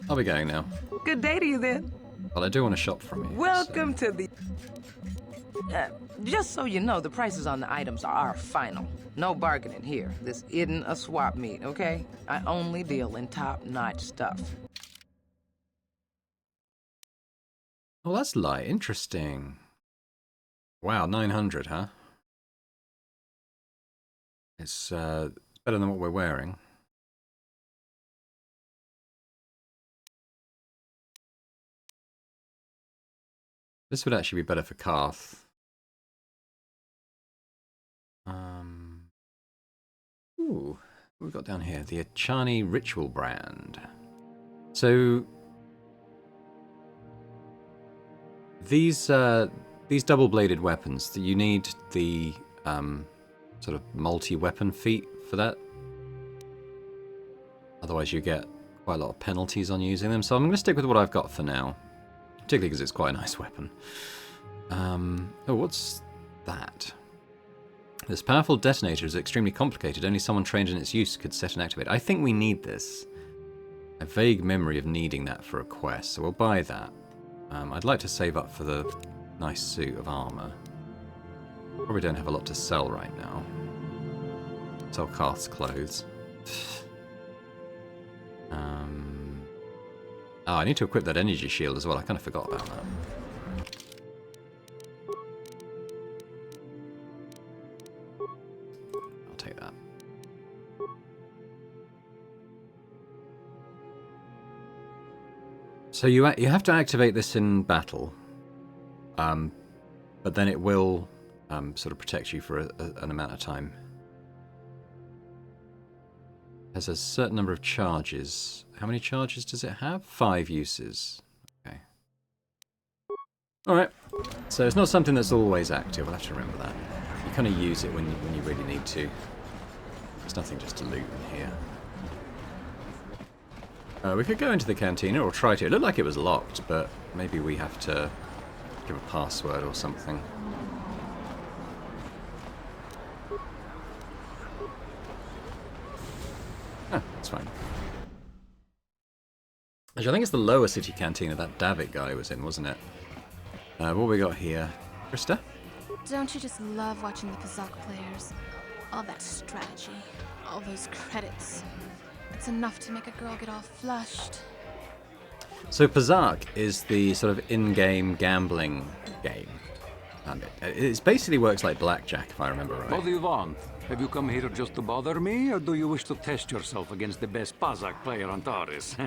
I'll be going now. Good day to you, then. Well, I do want to shop from you. Welcome to the... just so you know, the prices on the items are final. No bargaining here. This isn't a swap meet, okay? I only deal in top-notch stuff. Oh, that's light. Interesting. Wow, 900, huh? It's better than what we're wearing. This would actually be better for Carth. Ooh, what have we got down here? The Achani Ritual Brand. So these double-bladed weapons, you need the sort of multi-weapon feat for that. Otherwise you get quite a lot of penalties on using them. So I'm going to stick with what I've got for now. Particularly because it's quite a nice weapon. Oh, what's that? This powerful detonator is extremely complicated. Only someone trained in its use could set and activate. I think we need this. A vague memory of needing that for a quest, so we'll buy that. I'd like to save up for the nice suit of armor. Probably don't have a lot to sell right now. Sell Carth's clothes. Oh, I need to equip that energy shield as well. I kind of forgot about that. I'll take that. So you have to activate this in battle, but then it will sort of protect you for an amount of time. Has a certain number of charges. How many charges does it have? 5 uses. Okay. Alright. So it's not something that's always active. We'll have to remember that. You kind of use it when you really need to. There's nothing just to loot in here. We could go into the cantina, or try to. It looked like it was locked, but maybe we have to give a password or something. Oh, that's fine. Actually, I think it's the lower city cantina that Davik guy was in, wasn't it? What we got here? Krista? Don't you just love watching the Pazak players? All that strategy, all those credits. It's enough to make a girl get all flushed. So Pazak is the sort of in-game gambling game. It basically works like blackjack, if I remember right. What do you want? Have you come here just to bother me, or do you wish to test yourself against the best Pazak player on Taris?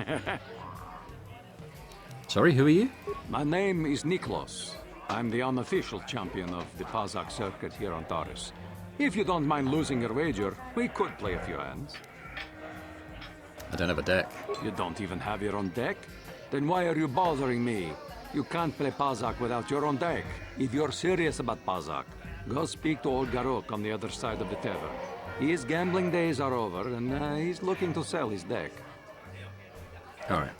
Sorry, who are you? My name is Niklos. I'm the unofficial champion of the Pazak circuit here on Taris. If you don't mind losing your wager, we could play a few hands. I don't have a deck. You don't even have your own deck? Then why are you bothering me? You can't play Pazak without your own deck. If you're serious about Pazak, go speak to old Garok on the other side of the tavern. His gambling days are over, and he's looking to sell his deck. Alright.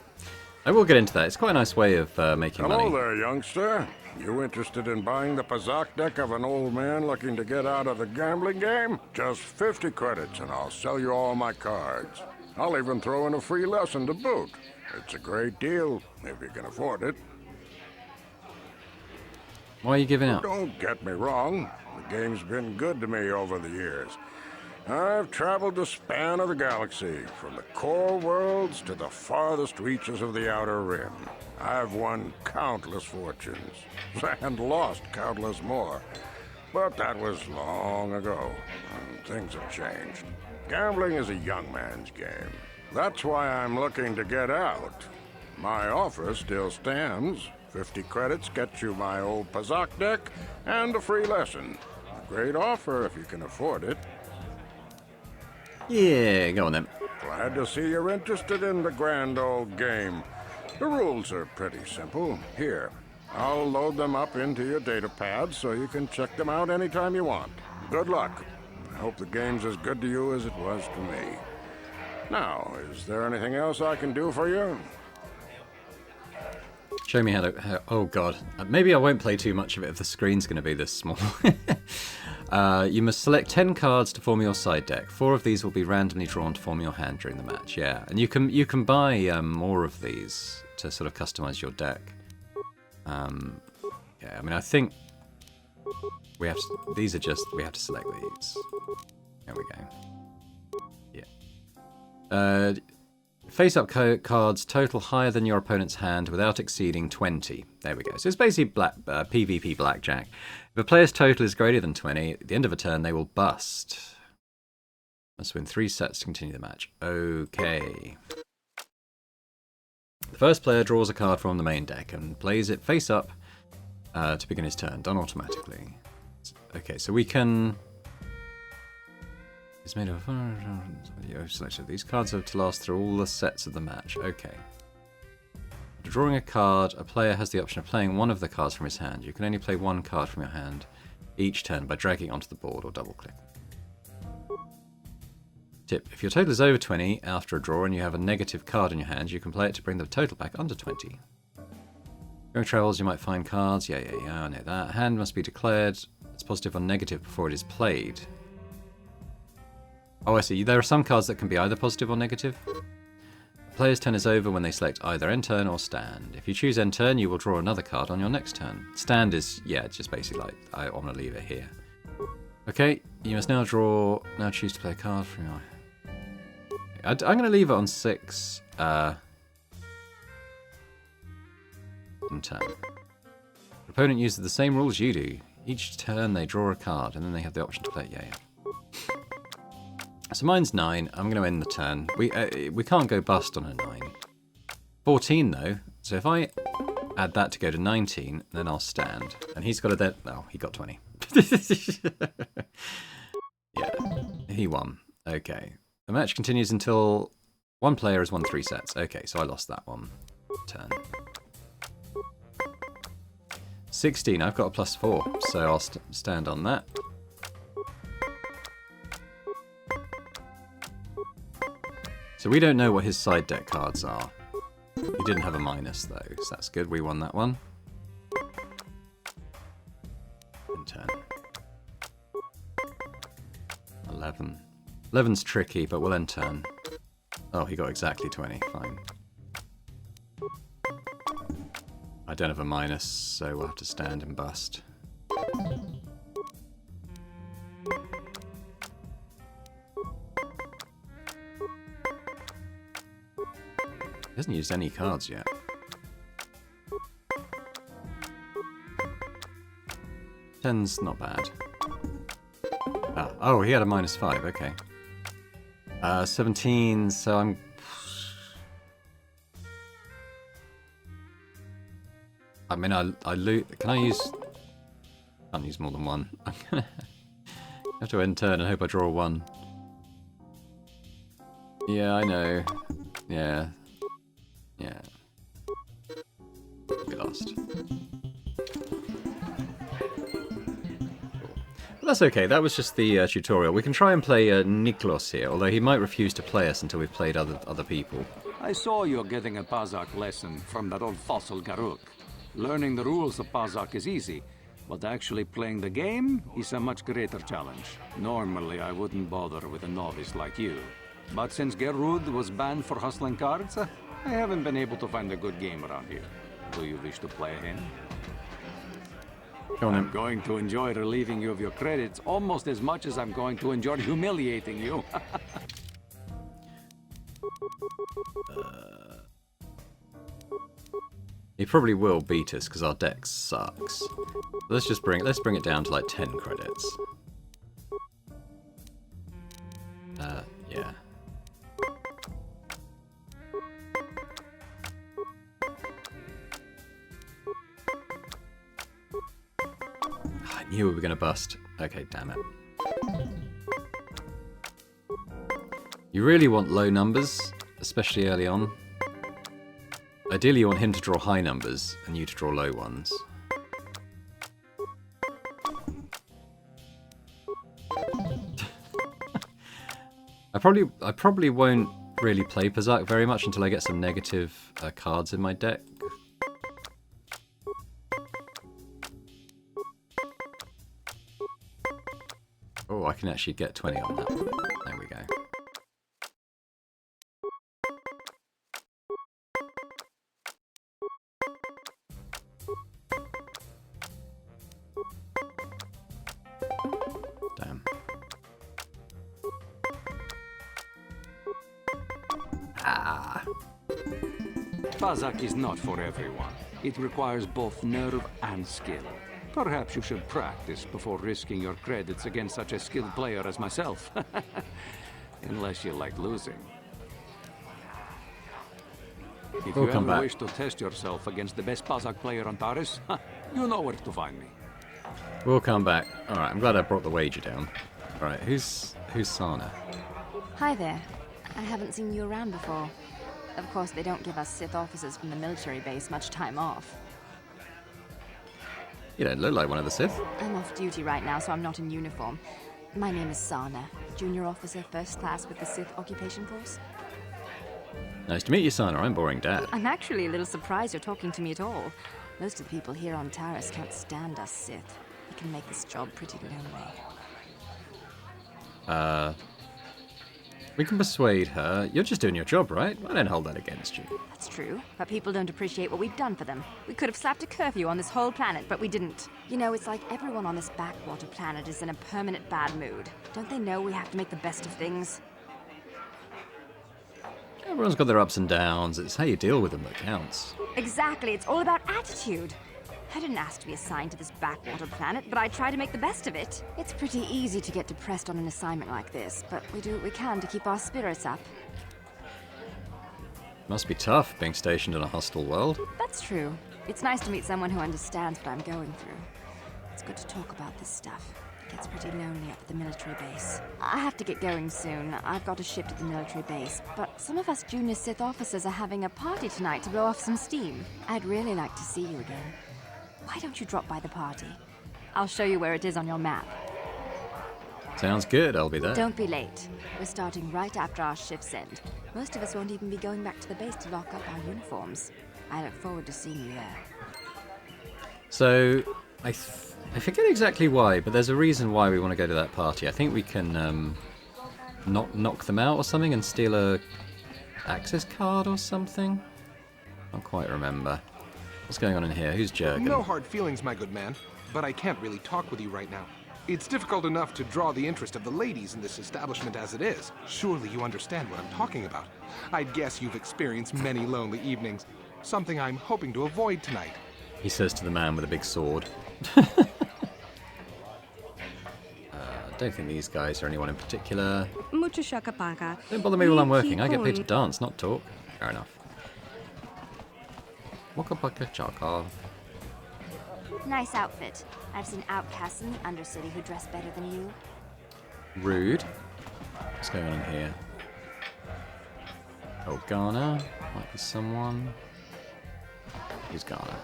I will get into that. It's quite a nice way of making money. Hello there, youngster. You interested in buying the Pazak deck of an old man looking to get out of the gambling game? Just 50 credits and I'll sell you all my cards. I'll even throw in a free lesson to boot. It's a great deal, if you can afford it. Why are you giving up? Don't get me wrong. The game's been good to me over the years. I've traveled the span of the galaxy, from the core worlds to the farthest reaches of the Outer Rim. I've won countless fortunes, and lost countless more. But that was long ago, and things have changed. Gambling is a young man's game. That's why I'm looking to get out. My offer still stands. 50 credits gets you my old Pazak deck and a free lesson. A great offer if you can afford it. Yeah, go on then. Glad to see you're interested in the grand old game. The rules are pretty simple. Here, I'll load them up into your data pad so you can check them out anytime you want. Good luck. I hope the game's as good to you as it was to me. Now, is there anything else I can do for you? Show me how to... oh god. Maybe I won't play too much of it if the screen's going to be this small. You must select 10 cards to form your side deck. 4 of these will be randomly drawn to form your hand during the match. Yeah, and you can buy more of these to sort of customize your deck. Yeah, I mean, I think we have to... These are just... We have to select these. There we go. Yeah. Face-up cards total higher than your opponent's hand without exceeding 20. There we go. So it's basically PvP blackjack. If a player's total is greater than 20, at the end of a turn they will bust. Must win 3 sets to continue the match. Okay. The first player draws a card from the main deck and plays it face-up to begin his turn. Done automatically. Okay, so we can... It's made of selection. These cards are to last through all the sets of the match. Okay. After drawing a card, a player has the option of playing one of the cards from his hand. You can only play one card from your hand each turn by dragging it onto the board or double-clicking. Tip: if your total is over 20 after a draw and you have a negative card in your hand, you can play it to bring the total back under 20. During travels, you might find cards. Yeah, I know that. Hand must be declared as positive or negative before it is played. Oh, I see. There are some cards that can be either positive or negative. The player's turn is over when they select either end turn or stand. If you choose end turn, you will draw another card on your next turn. Stand is, yeah, it's just basically like, I want to leave it here. Okay, you must now choose to play a card from your... I'm going to leave it on 6. End turn. The opponent uses the same rules you do. Each turn they draw a card, and then they have the option to play it. Yeah. So mine's 9. I'm going to end the turn. We can't go bust on a 9. 14 though. So if I add that to go to 19, then I'll stand. And he's got a dead... Oh, he got 20. Yeah, he won. Okay. The match continues until one player has won 3 sets. Okay, so I lost that one turn. 16. I've got a +4, so I'll stand on that. So we don't know what his side deck cards are. He didn't have a minus though, so that's good. We won that one. End turn. 11. 11's tricky, but we'll end turn. Oh, he got exactly 20. Fine. I don't have a minus, so we'll have to stand and bust. He hasn't used any cards yet. 10's not bad. Ah, oh, he had a -5, okay. 17, so I'm... I mean, I loot... Can I use... I can't use more than one. I'm gonna have to end turn and hope I draw a 1. Yeah, I know. Yeah. Yeah. We lost. But that's okay, that was just the tutorial. We can try and play Niklos here, although he might refuse to play us until we've played other people. I saw you getting a Pazak lesson from that old fossil Garuk. Learning the rules of Pazak is easy, but actually playing the game is a much greater challenge. Normally, I wouldn't bother with a novice like you. But since Gerud was banned for hustling cards, I haven't been able to find a good game around here. Do you wish to play a hand? I'm going to enjoy relieving you of your credits almost as much as I'm going to enjoy humiliating you. He probably will beat us because our deck sucks. Let's bring it down to like 10 credits. Yeah. I knew we were going to bust. Okay, damn it. You really want low numbers, especially early on. Ideally, you want him to draw high numbers and you to draw low ones. I probably won't really play Pazak very much until I get some negative cards in my deck. Oh, I can actually get 20 on that. There we go. Damn. Ah. Pazak is not for everyone. It requires both nerve and skill. Perhaps you should practice before risking your credits against such a skilled player as myself. Unless you like losing. If We'll you come ever back. wish to test yourself against the best Pazak player on Taris, you know where to find me. We'll come back. Alright, I'm glad I brought the wager down. Alright, who's Sana? Hi there. I haven't seen you around before. Of course, they don't give us Sith officers from the military base much time off. You don't look like one of the Sith. I'm off duty right now, so I'm not in uniform. My name is Sana, junior officer, first class with the Sith occupation force. Nice to meet you, Sana. I'm Boring Dad. I'm actually a little surprised you're talking to me at all. Most of the people here on Taris can't stand us Sith. We can make this job pretty lonely. We can persuade her. You're just doing your job, right? I don't hold that against you. That's true, but people don't appreciate what we've done for them. We could have slapped a curfew on this whole planet, but we didn't. You know, it's like everyone on this backwater planet is in a permanent bad mood. Don't they know we have to make the best of things? Everyone's got their ups and downs. It's how you deal with them that counts. Exactly, it's all about attitude. I didn't ask to be assigned to this backwater planet, but I try to make the best of it. It's pretty easy to get depressed on an assignment like this, but we do what we can to keep our spirits up. Must be tough being stationed in a hostile world. That's true. It's nice to meet someone who understands what I'm going through. It's good to talk about this stuff. It gets pretty lonely up at the military base. I have to get going soon. I've got a shift at the military base, but some of us junior Sith officers are having a party tonight to blow off some steam. I'd really like to see you again. Why don't you drop by the party? I'll show you where it is on your map. Sounds good. I'll be there. Don't be late. We're starting right after our shifts end. Most of us won't even be going back to the base to lock up our uniforms. I look forward to seeing you there. So, I forget exactly why, but there's a reason why we want to go to that party. I think we can knock them out or something and steal a access card or something. I can't quite remember. What's going on in here? Who's Jurgen? No hard feelings, my good man, but I can't really talk with you right now. It's difficult enough to draw the interest of the ladies in this establishment as it is. Surely you understand what I'm talking about. I'd guess you've experienced many lonely evenings, something I'm hoping to avoid tonight. He says to the man with a big sword. Don't think these guys are anyone in particular. Don't bother me while I'm working. I get paid to dance, not talk. Fair enough. Nice outfit. I've seen outcasts in the Undercity who dress better than you. Rude. What's going on in here? Oh, Ghana. Might be someone. Who's Ghana?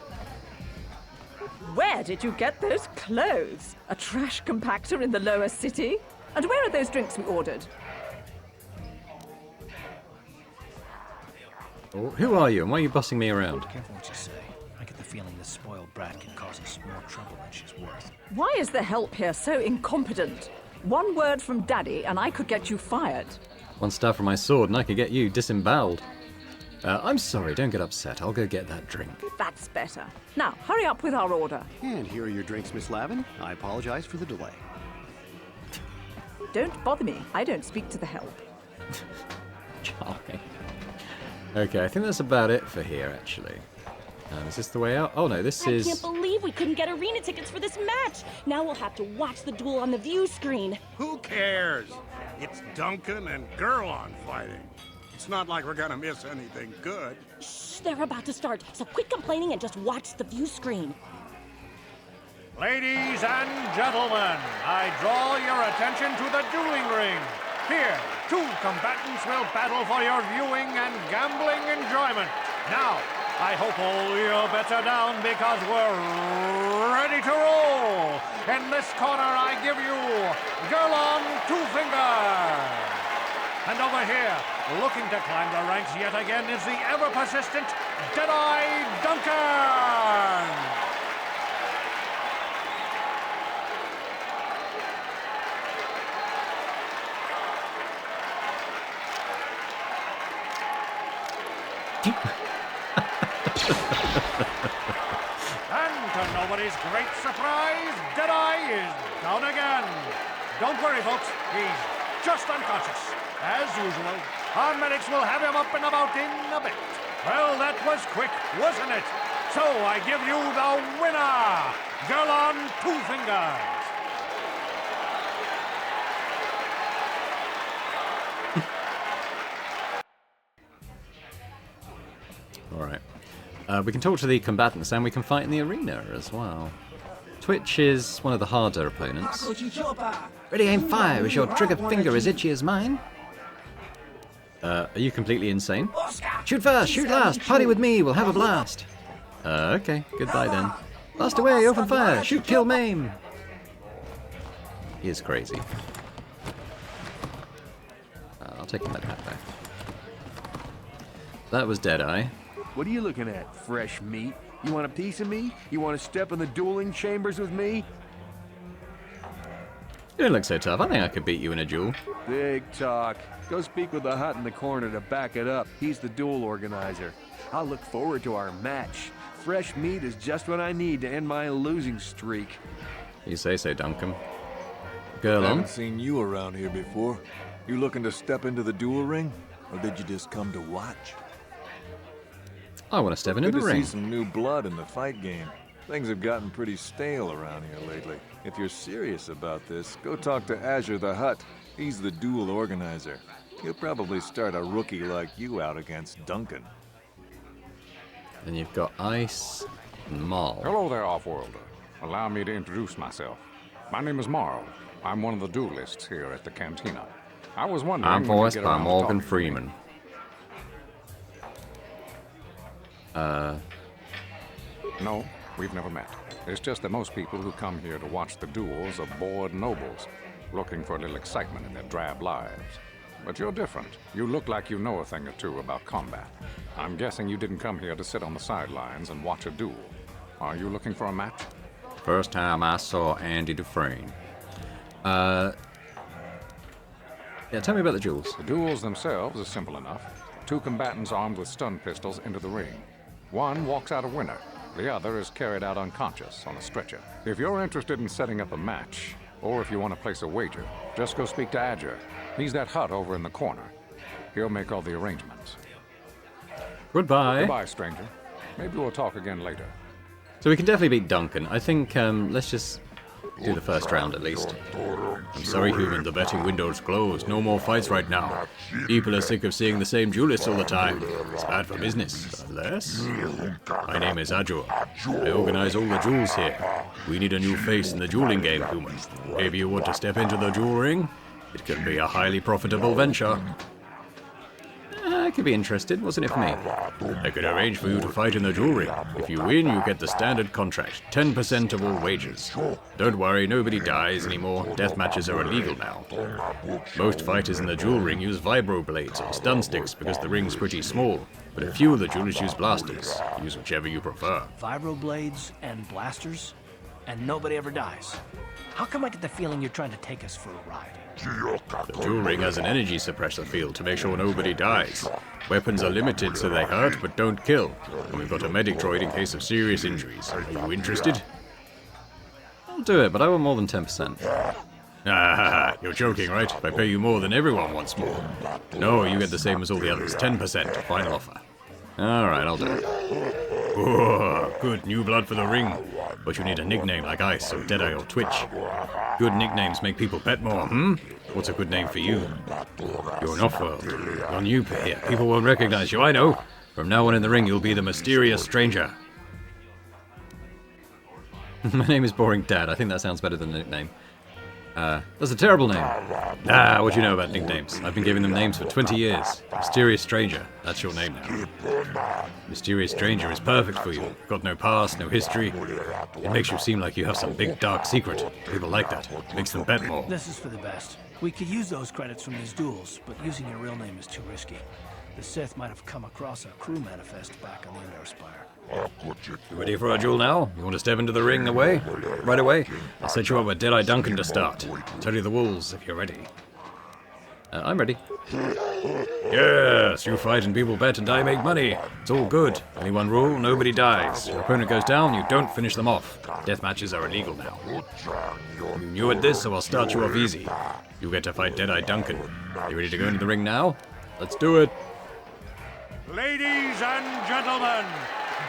Where did you get those clothes? A trash compactor in the lower city? And where are those drinks we ordered? Oh, who are you and why are you bossing me around? Careful what you say. I get the feeling this spoiled brat can cause us more trouble than she's worth. Why is the help here so incompetent? One word from Daddy and I could get you fired. One stab from my sword and I could get you disemboweled. I'm sorry, don't get upset. I'll go get that drink. That's better. Now, hurry up with our order. And here are your drinks, Miss Lavin. I apologize for the delay. Don't bother me. I don't speak to the help. Charming. Okay, I think that's about it for here, actually. Is this the way out? Oh no, this is... I can't believe we couldn't get arena tickets for this match. Now we'll have to watch the duel on the view screen. Who cares? It's Duncan and Gurlon fighting. It's not like we're gonna miss anything good. Shh, they're about to start, so quit complaining and just watch the view screen. Ladies and gentlemen, I draw your attention to the dueling ring. Here, two combatants will battle for your viewing and gambling enjoyment. Now, I hope all your bets are down because we're ready to roll. In this corner, I give you Girl on Two Fingers. And over here, looking to climb the ranks yet again, is the ever-persistent Deadeye Duncan. And to nobody's great surprise, Deadeye is down again. Don't worry, folks. He's just unconscious. As usual, our medics will have him up and about in a bit. Well, that was quick, wasn't it? So I give you the winner, Girl on Two Fingers. Alright. We can talk to the combatants and we can fight in the arena as well. Twitch is one of the harder opponents. Ready, aim, fire! Is your trigger finger as itchy as mine? Are you completely insane? Shoot first, shoot last, party with me, we'll have a blast. Okay, goodbye then. Blast away, open fire, shoot, kill, maim. He is crazy. I'll take that hat back. That was Deadeye. What are you looking at, fresh meat? You want a piece of me? You want to step in the dueling chambers with me? You don't look so tough. I think I could beat you in a duel. Big talk. Go speak with the hut in the corner to back it up. He's the duel organizer. I'll look forward to our match. Fresh meat is just what I need to end my losing streak. You say so, Duncan. Girl I on. haven't seen you around here before. You looking to step into the duel ring? Or did you just come to watch? I want to step into the Good ring. to see some new blood in the fight game. Things have gotten pretty stale around here lately. If you're serious about this, go talk to Azure the Hutt. He's the duel organizer. He'll probably start a rookie like you out against Duncan. And you've got Ice and Marl. Hello there, Offworlder. Allow me to introduce myself. My name is Marl. I'm one of the duelists here at the Cantina. I was wondering... I'm when you voiced get by around to Morgan talking to Freeman. No, we've never met. It's just that most people who come here to watch the duels are bored nobles, looking for a little excitement in their drab lives. But you're different. You look like you know a thing or two about combat. I'm guessing you didn't come here to sit on the sidelines and watch a duel. Are you looking for a match? First time I saw Andy Dufresne. Yeah, tell me about the duels. The duels themselves are simple enough. Two combatants armed with stun pistols into the ring. One walks out a winner. The other is carried out unconscious on a stretcher. If you're interested in setting up a match, or if you want to place a wager, just go speak to Azure. He's that hut over in the corner. He'll make all the arrangements. Goodbye. Goodbye, stranger. Maybe we'll talk again later. So we can definitely beat Duncan. I think let's just do the first round at least. I'm sorry, human. The betting window's closed. No more fights right now. People are sick of seeing the same duelists all the time. It's bad for business. Unless... My name is Azure. I organize all the duels here. We need a new face in the dueling game, human. Maybe you want to step into the duel ring? It could be a highly profitable venture. I could be interested. Wasn't it for me? I could arrange for you to fight in the duel ring. If you win, you get the standard contract, 10% of all wages. Don't worry, nobody dies anymore. Death matches are illegal now. Most fighters in the duel ring use vibro blades or stun sticks because the ring's pretty small. But a few of the duelists use blasters. Use whichever you prefer. Vibro blades and blasters? And nobody ever dies. How come I get the feeling you're trying to take us for a ride? The duel ring has an energy suppressor field to make sure nobody dies. Weapons are limited so they hurt but don't kill. And we've got a medic droid in case of serious injuries. Are you interested? I'll do it, but I want more than 10%. Ah, you're joking, right? If I pay you more, then everyone wants more. No, you get the same as all the others, 10%, final offer. Alright, I'll do it. Whoa, good, new blood for the ring. But you need a nickname like Ice or Deadeye or Twitch. Good nicknames make people bet more, What's a good name for you? You're an off-world. You're new here. People won't recognize you, I know. From now on in the ring, you'll be the mysterious stranger. My name is Boring Dad. I think that sounds better than the nickname. That's a terrible name. Ah, what do you know about nicknames? I've been giving them names for 20 years. Mysterious Stranger, that's your name now. Mysterious Stranger is perfect for you. You've got no past, no history. It makes you seem like you have some big dark secret. People like that. Makes them bet more. This is for the best. We could use those credits from these duels, but using your real name is too risky. The Sith might have come across a crew manifest back on the Inner Spire. You ready for our duel now? You want to step into the ring right away? I'll set you up with Deadeye Duncan to start. I'll tell you the rules if you're ready. I'm ready. Yes, you fight and people bet and I make money. It's all good. Only one rule, nobody dies. Your opponent goes down, you don't finish them off. Death matches are illegal now. You knew at this, so I'll start you off easy. You get to fight Deadeye Duncan. You ready to go into the ring now? Let's do it. Ladies and gentlemen,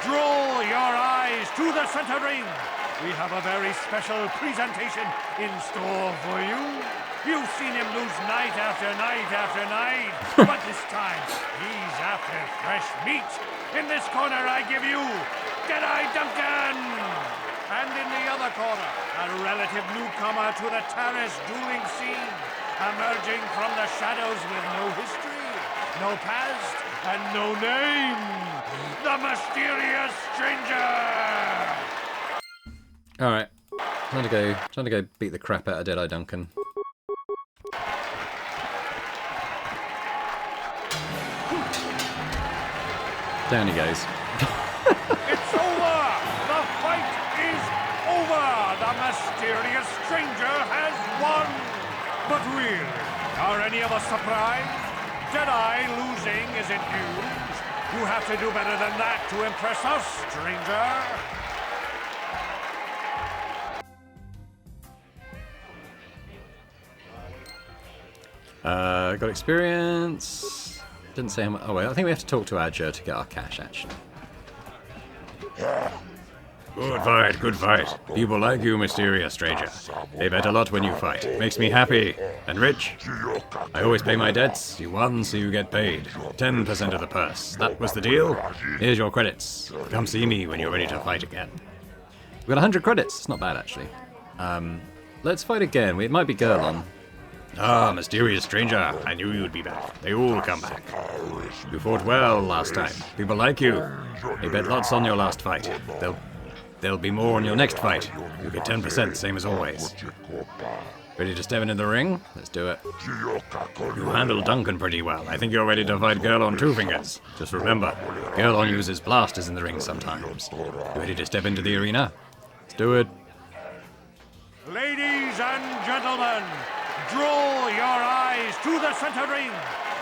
draw your eyes to the center ring. We have a very special presentation in store for you. You've seen him lose night after night after night, but this time he's after fresh meat. In this corner I give you Deadeye Duncan! And in the other corner, a relative newcomer to the terrace dueling scene, emerging from the shadows with no history, no past, and no name, the mysterious stranger! Alright, time to go beat the crap out of Deadeye Duncan. Down he goes. It's over! The fight is over! The mysterious stranger has won! But really, are any of us surprised? Deadeye losing isn't news. You have to do better than that to impress us, stranger. Got experience. Didn't say how much. Oh wait, I think we have to talk to Adja to get our cash actually. Good fight. People like you, mysterious stranger. They bet a lot when you fight. Makes me happy and rich. I always pay my debts. You won, so you get paid. 10% of the purse. That was the deal. Here's your credits. Come see me when you're ready to fight again. We got 100 credits. It's not bad actually. Let's fight again. It might be Gerlon. Ah, mysterious stranger. I knew you'd be back. They all come back. You fought well last time. People like you. They bet lots on your last fight. There'll be more on your next fight. You get 10%, same as always. Ready to step into the ring? Let's do it. You handled Duncan pretty well. I think you're ready to fight Gerlon Two Fingers. Just remember, Gerlon uses blasters in the ring sometimes. You ready to step into the arena? Let's do it. Ladies and gentlemen, draw your eyes to the center ring.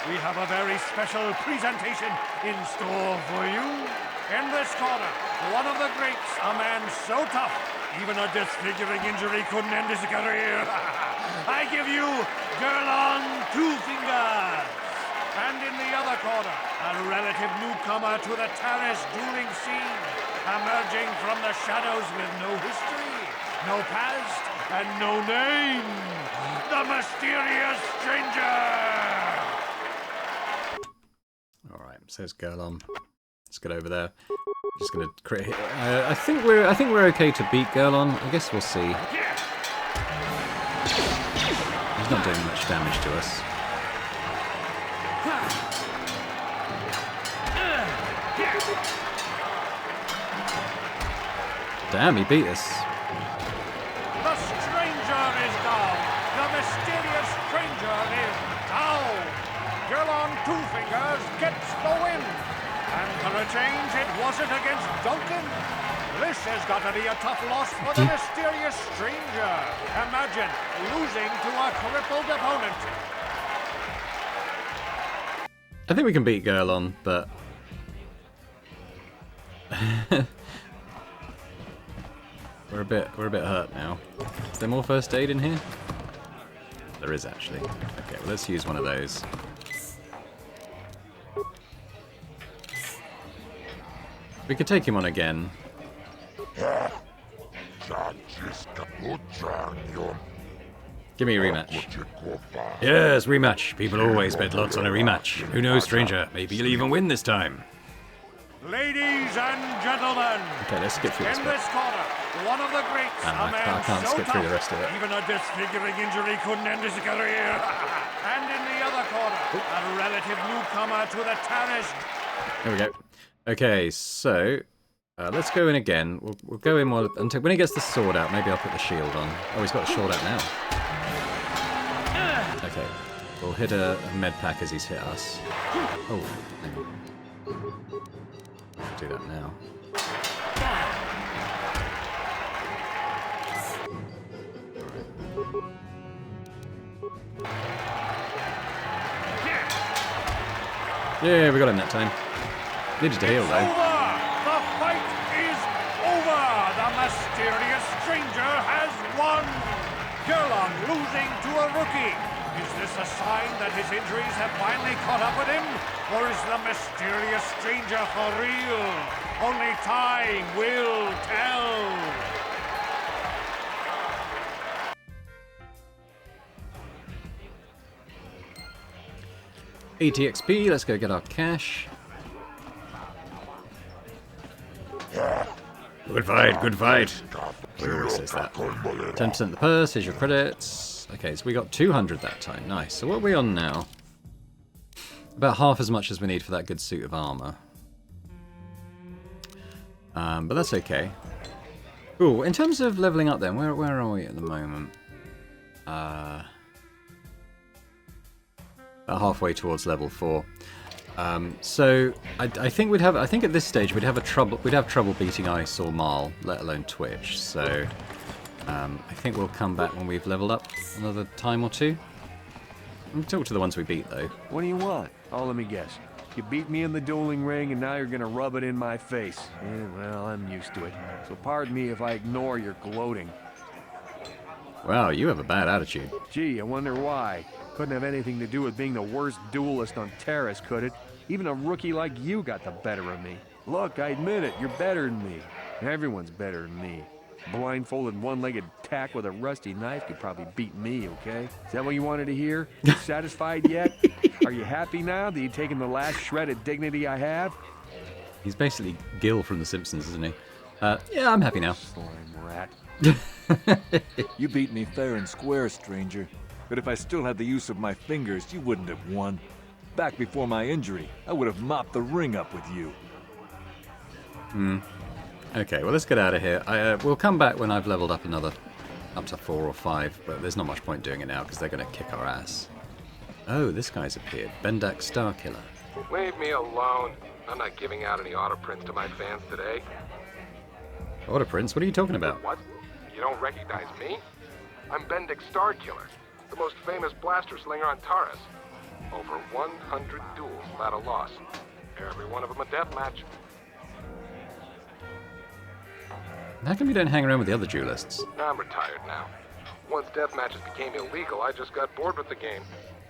We have a very special presentation in store for you. In this corner, one of the greats, a man so tough, even a disfiguring injury couldn't end his career. I give you Gerlon Two Fingers. And in the other corner, a relative newcomer to the terrace dueling scene, emerging from the shadows with no history, no past, and no name, the mysterious stranger! Alright, says Gerlon. Let's get over there. Just gonna create. I think we're okay to beat Gerlon. I guess we'll see. He's not doing much damage to us. Damn, he beat us. The stranger is down. The mysterious stranger is down. Gerlon Two Fingers gets the win. And for a change, it wasn't against Duncan. This has got to be a tough loss for the mysterious stranger. Imagine losing to a crippled opponent. I think we can beat Gerlon, but we're a bit hurt now. Is there more first aid in here? There is actually. Okay, well, let's use one of those. We could take him on again. Give me a rematch. Yes, rematch. People always bet lots on a rematch. Who knows, stranger? Maybe you'll even win this time. Ladies and gentlemen, okay, let's get through in this corner, one of the greats, a man I can't so skip through the rest of it. even a disfiguring injury couldn't end his career. And in the other corner, a relative newcomer to the Terrace. There we go. Okay, so let's go in again. We'll go in until when he gets the sword out. Maybe I'll put the shield on. Oh, he's got the sword out now. Okay, we'll hit a med pack as he's hit us. Oh, hang on. Do that now. Yeah, we got him that time. Needed to heal though. The fight is over. The mysterious stranger has won. Gerlong losing to a rookie. Is this a sign that his injuries have finally caught up with him? Or is the mysterious stranger for real? Only time will tell. ETXP, let's go get our cash. Good fight, good fight. He always says that. 10% of the purse, here's your credits. Okay, so we got 200 that time. Nice. So what are we on now? About half as much as we need for that good suit of armor. But that's okay. Ooh, in terms of leveling up then, where are we at the moment? About halfway towards level 4. So I think we'd have. I think at this stage we'd have trouble beating Ice or Marl, let alone Twitch. So I think we'll come back when we've leveled up another time or two. We'll talk to the ones we beat though. What do you want? Oh, let me guess. You beat me in the dueling ring, and now you're gonna rub it in my face. Yeah, well, I'm used to it. So pardon me if I ignore your gloating. Wow, you have a bad attitude. Gee, I wonder why. Couldn't have anything to do with being the worst duelist on Terrace, could it? Even a rookie like you got the better of me. Look, I admit it, you're better than me. Everyone's better than me. Blindfolded, one-legged tack with a rusty knife could probably beat me, okay? Is that what you wanted to hear? You satisfied yet? Are you happy now that you've taken the last shred of dignity I have? He's basically Gil from The Simpsons, isn't he? Yeah, I'm happy now. Slime rat. You beat me fair and square, stranger. But if I still had the use of my fingers, you wouldn't have won. Back before my injury, I would have mopped the ring up with you. Okay, well, let's get out of here. We'll come back when I've leveled up another, up to 4 or 5, but there's not much point doing it now because they're going to kick our ass. Oh, this guy's appeared. Bendak Starkiller. Leave me alone. I'm not giving out any auto prints to my fans today. Auto prints? What are you talking about? What? You don't recognize me? I'm Bendak Starkiller, the most famous blaster slinger on Taurus. Over 100 duels without a loss. Every one of them a death match. How come you don't hang around with the other duelists? I'm retired now. Once death matches became illegal, I just got bored with the game.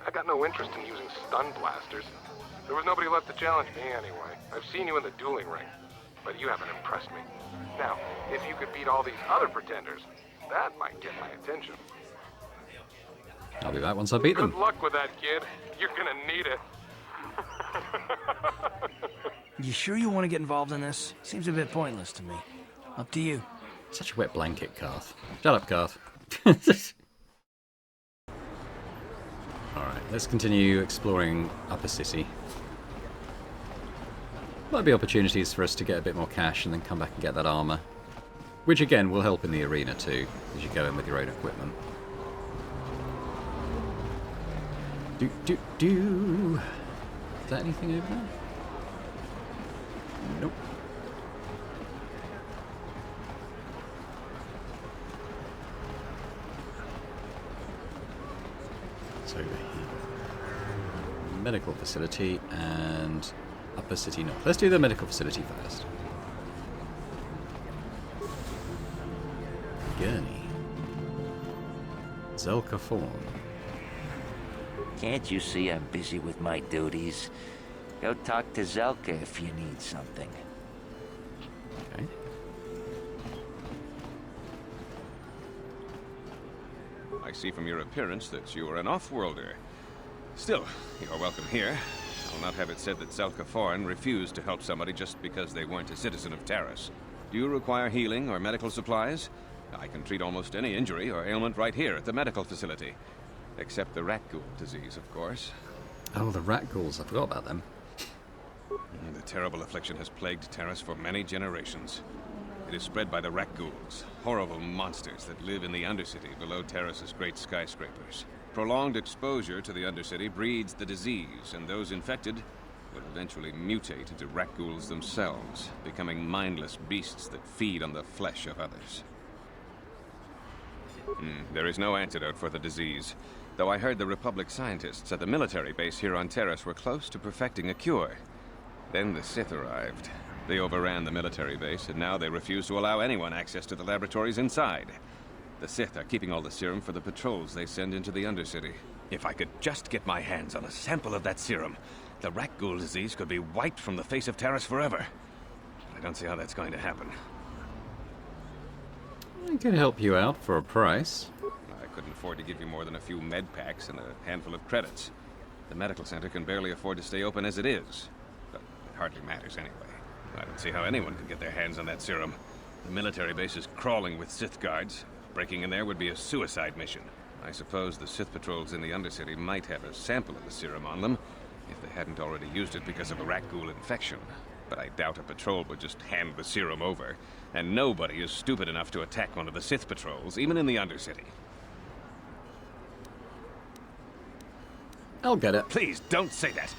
I got no interest in using stun blasters. There was nobody left to challenge me anyway. I've seen you in the dueling ring, but you haven't impressed me. Now, if you could beat all these other pretenders, that might get my attention. I'll be back once I beat them. Good luck with that, kid. You're gonna need it. You sure you want to get involved in this? Seems a bit pointless to me. Up to you. Such a wet blanket, Carth. Shut up, Carth. Alright, let's continue exploring Upper City. Might be opportunities for us to get a bit more cash and then come back and get that armor. Which again will help in the arena too, as you go in with your own equipment. Is that anything over there? Nope. It's over here. Medical facility and Upper City North. Let's do the medical facility first. Gurney. Zelka Fawn. Can't you see I'm busy with my duties? Go talk to Zelka if you need something. Okay. I see from your appearance that you are an off-worlder. Still, you're welcome here. I'll not have it said that Zelka Foreign refused to help somebody just because they weren't a citizen of Taris. Do you require healing or medical supplies? I can treat almost any injury or ailment right here at the medical facility. Except the rat ghoul disease, of course. Oh, the rat ghouls. I forgot about them. The terrible affliction has plagued Terrace for many generations. It is spread by the rat ghouls, horrible monsters that live in the Undercity below Terrace's great skyscrapers. Prolonged exposure to the Undercity breeds the disease, and those infected will eventually mutate into rat ghouls themselves, becoming mindless beasts that feed on the flesh of others. There is no antidote for the disease, though I heard the Republic scientists at the military base here on Terrace were close to perfecting a cure. Then the Sith arrived. They overran the military base, and now they refuse to allow anyone access to the laboratories inside. The Sith are keeping all the serum for the patrols they send into the Undercity. If I could just get my hands on a sample of that serum, the rat ghoul disease could be wiped from the face of Terrace forever. I don't see how that's going to happen. I could help you out for a price. I couldn't afford to give you more than a few med packs and a handful of credits. The medical center can barely afford to stay open as it is. But it hardly matters anyway. I don't see how anyone could get their hands on that serum. The military base is crawling with Sith guards. Breaking in there would be a suicide mission. I suppose the Sith patrols in the Undercity might have a sample of the serum on them, if they hadn't already used it because of a rat ghoul infection. But I doubt a patrol would just hand the serum over, and nobody is stupid enough to attack one of the Sith patrols, even in the Undercity. I'll get it. Please, don't say that.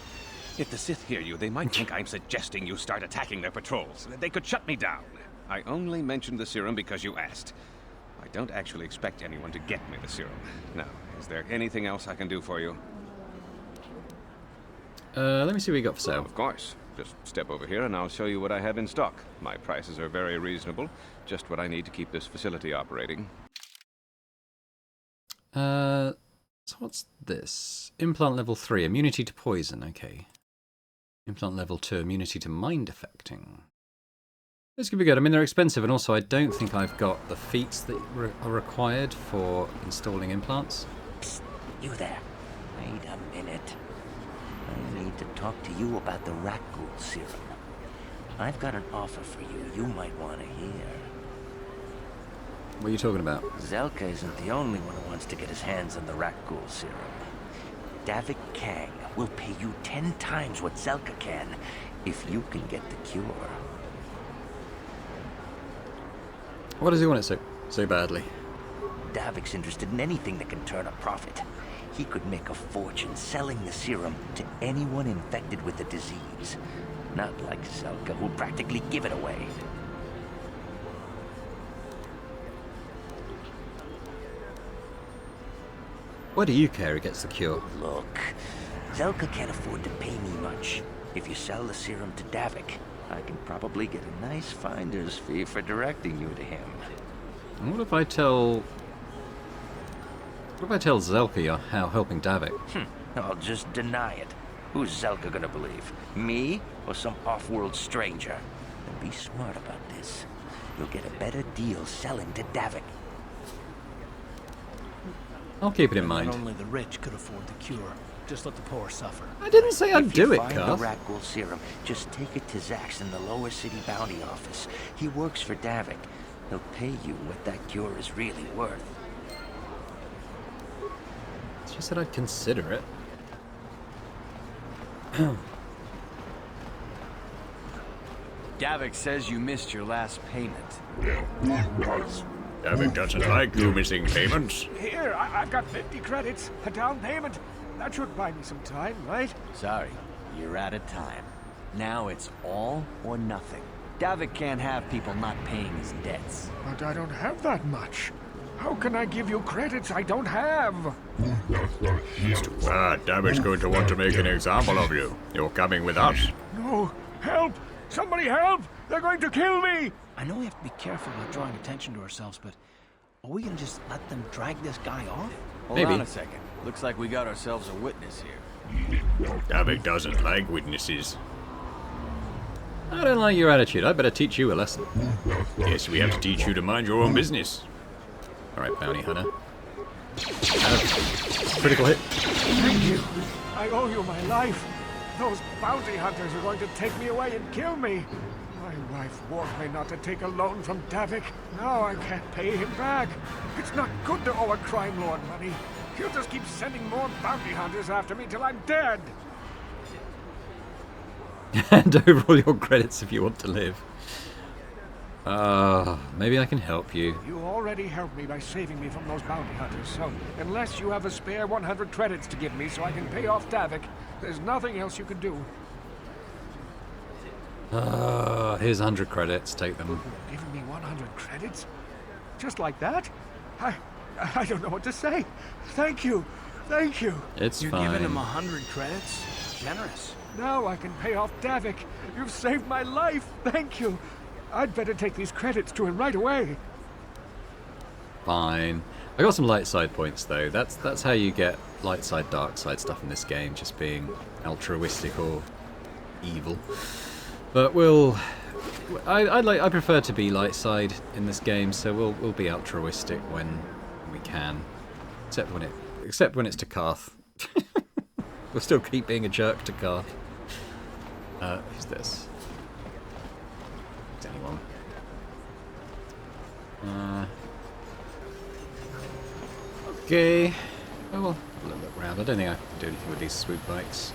If the Sith hear you, they might think I'm suggesting you start attacking their patrols. They could shut me down. I only mentioned the serum because you asked. I don't actually expect anyone to get me the serum. Now, is there anything else I can do for you? Let me see what you got for sale. Of course. Just step over here and I'll show you what I have in stock. My prices are very reasonable. Just what I need to keep this facility operating. So what's this? Implant level 3, immunity to poison, okay. Implant level 2, immunity to mind affecting. This could be good. I mean, they're expensive, and also I don't think I've got the feats that are required for installing implants. Psst, you there. Wait a minute. I need to talk to you about the rat ghoul serum. I've got an offer for you might want to hear. What are you talking about? Zelka isn't the only one who wants to get his hands on the rat ghoul serum. Davik Kang will pay you 10 times what Zelka can if you can get the cure. What does he want it so badly? Davik's interested in anything that can turn a profit. He could make a fortune selling the serum to anyone infected with the disease. Not like Zelka, who'll practically give it away. Why do you care who gets the cure? Look, Zelka can't afford to pay me much. If you sell the serum to Davik, I can probably get a nice finder's fee for directing you to him. And what if I tell Zelka you're helping Davik? I'll just deny it. Who's Zelka gonna believe? Me or some off-world stranger? And be smart about this. You'll get a better deal selling to Davik. I'll keep it in mind. Not only the rich could afford the cure. Just let the poor suffer. I didn't say I'd do it, If you Carth. find the rat ghoul serum, just take it to Zax in the lower city bounty office. He works for Davik. He'll pay you what that cure is really worth. She said I'd consider it. Davik says you missed your last payment. Davik doesn't like you missing payments. Here, I've got 50 credits, a down payment. That should buy me some time, right? Sorry, you're out of time. Now it's all or nothing. Davik can't have people not paying his debts. But I don't have that much. How can I give you credits I don't have? It's too bad. Davik's going to want to make an example of you. You're coming with us. No, help! Somebody help! They're going to kill me! I know we have to be careful about drawing attention to ourselves, but are we gonna just let them drag this guy off? Hold on a second. Looks like we got ourselves a witness here. Davik doesn't like witnesses. I don't like your attitude. I better teach you a lesson. Yes, we have to teach you to mind your own business. Alright, bounty hunter. Critical hit. Thank you. I owe you my life. Those bounty hunters are going to take me away and kill me. My wife warned me not to take a loan from Davik. Now I can't pay him back. It's not good to owe a crime lord money. He'll just keep sending more bounty hunters after me till I'm dead. Hand over all your credits if you want to live. Maybe I can help you. You already helped me by saving me from those bounty hunters, so unless you have a spare 100 credits to give me so I can pay off Davik, there's nothing else you can do. Here's 100 credits, take them. You're giving me 100 credits? Just like that? I don't know what to say. Thank you. Thank you. It's You're fine. giving him 100 credits? Generous. Now I can pay off Davik. You've saved my life. Thank you. I'd better take these credits to him right away. Fine. I got some light side points though. That's how you get light side, dark side stuff in this game, just being altruistic or evil. But I prefer to be light side in this game, so we'll be altruistic when we can, except when it's to Carth. We'll still keep being a jerk to Carth. Who's this? Is anyone? Okay. Oh well, have a little look around. I don't think I can do anything with these swoop bikes.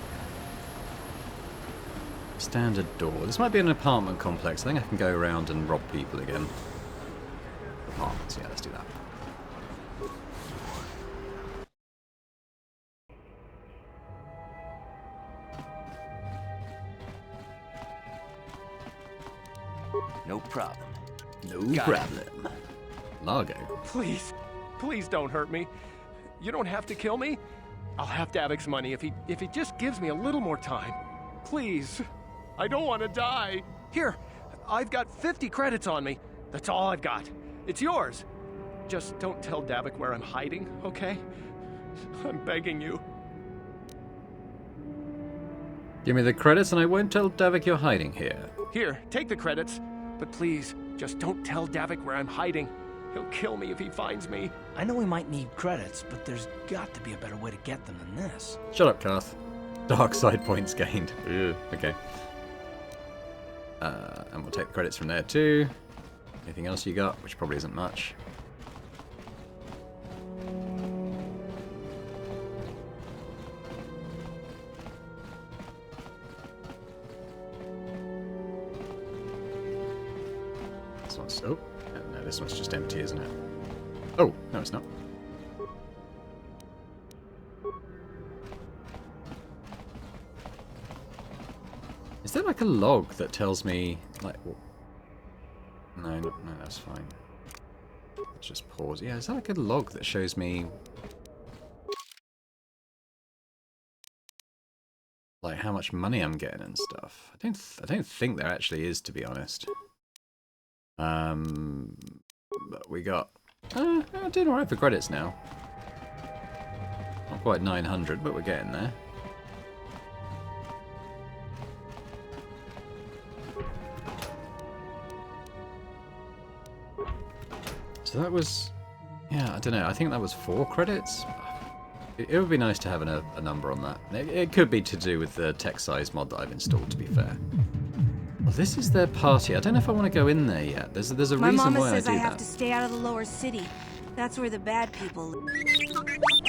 Standard door. This might be an apartment complex. I think I can go around and rob people again. Apartments, yeah, let's do that. No problem. No Got problem. Largo. Please, please don't hurt me. You don't have to kill me. I'll have Davik's money if he just gives me a little more time. Please. I don't want to die. Here, I've got 50 credits on me. That's all I've got. It's yours. Just don't tell Davik where I'm hiding, okay? I'm begging you. Give me the credits and I won't tell Davik you're hiding here. Here, take the credits. But please, just don't tell Davik where I'm hiding. He'll kill me if he finds me. I know we might need credits, but there's got to be a better way to get them than this. Shut up, Carth. Dark side points gained. Ew. Okay. And we'll take the credits from there too. Anything else you got? Which probably isn't much. This one's... Oh, no, this one's just empty, isn't it? Oh, no, it's not. Is there like a log that tells me, like, no, that's fine. Let's just pause. Yeah, is there like a log that shows me, like, how much money I'm getting and stuff? I don't think there actually is, to be honest. But we got, I'm doing alright for credits now. Not quite 900, but we're getting there. So that was, yeah, I don't know, I think that was 4 credits? It would be nice to have a number on that. It could be to do with the text size mod that I've installed, to be fair. Well, this is their party. I don't know if I want to go in there yet. There's a reason why I do that. My mama says I have to stay out of the lower city. That's where the bad people live.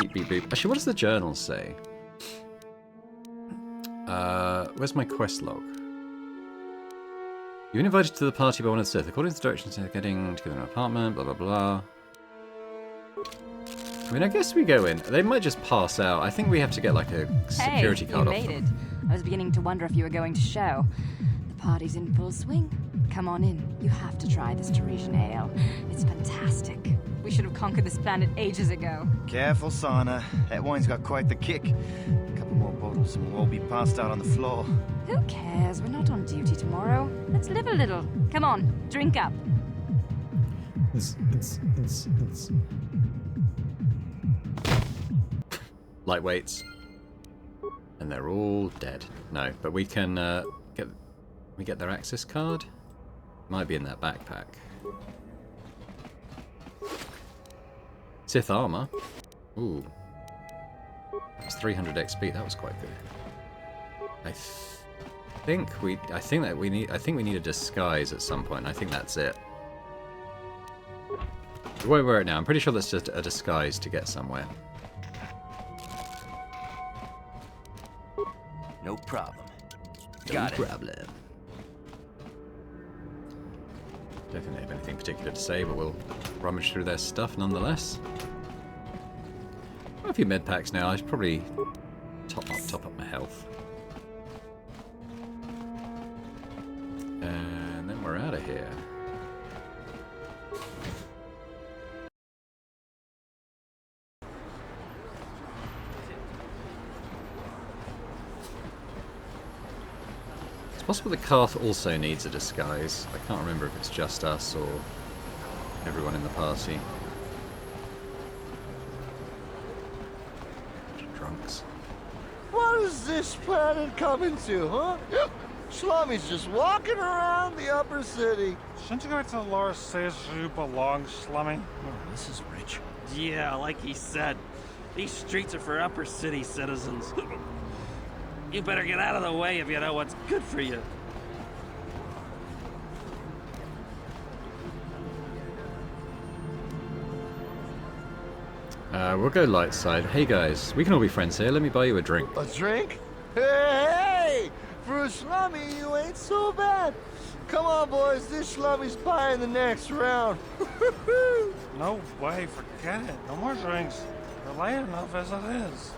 Beep, beep, beep. Actually, what does the journal say? Where's my quest log? You've been invited to the party by one of the Sith. According to the directions, they're getting together in an apartment, blah, blah, blah. I mean, I guess we go in. They might just pass out. I think we have to get, like, a security card off them. Hey, you made it. I was beginning to wonder if you were going to show. The party's in full swing. Come on in. You have to try this Teresian ale. It's fantastic. We should have conquered this planet ages ago. Careful, Sana. That wine's got quite the kick. A couple more bottles and we'll all be passed out on the floor. Who cares? We're not on duty tomorrow. Let's live a little. Come on, drink up. Lightweights. And they're all dead. No, but we can get their access card. Might be in that backpack. Sith armor. Ooh. That's 300 XP. That was quite good. I think we need a disguise at some point. I think that's it. We won't wear it now. I'm pretty sure that's just a disguise to get somewhere. No problem. No problem. Don't think they have anything particular to say, but we'll rummage through their stuff nonetheless. Got a few med packs now. I should probably top up my health. And then we're out of here. It's possible that Carth also needs a disguise. I can't remember if it's just us or everyone in the party. Drunks. What is this planet coming to, huh? Slummy's just walking around the upper city. Shouldn't you go to Laura says you belong, Slummy? Oh, this is rich. Yeah, like he said. These streets are for upper city citizens. You better get out of the way if you know what's good for you. We'll go light side. Hey guys, we can all be friends here. Let me buy you a drink. A drink? Hey! For a slummy, you ain't so bad. Come on, boys. This slummy's buying the next round. No way, forget it. No more drinks. We're late enough as it is.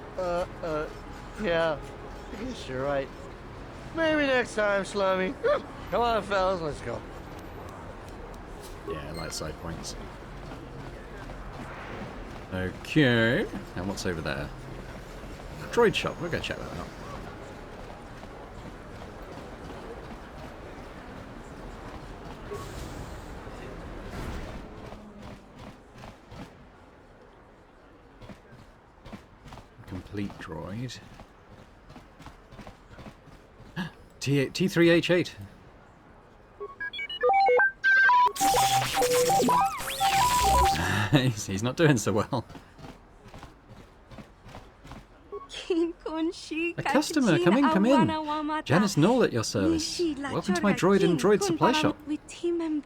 Yeah. I guess you're right. Maybe next time, slummy. Come on, fellas, let's go. Yeah, light side points. Okay. And what's over there? Droid shop. We'll go check that out. Complete droid. T3H8. He's not doing so well. A customer, come in. Janice Knoll at your service. Welcome to my droid and droid supply shop.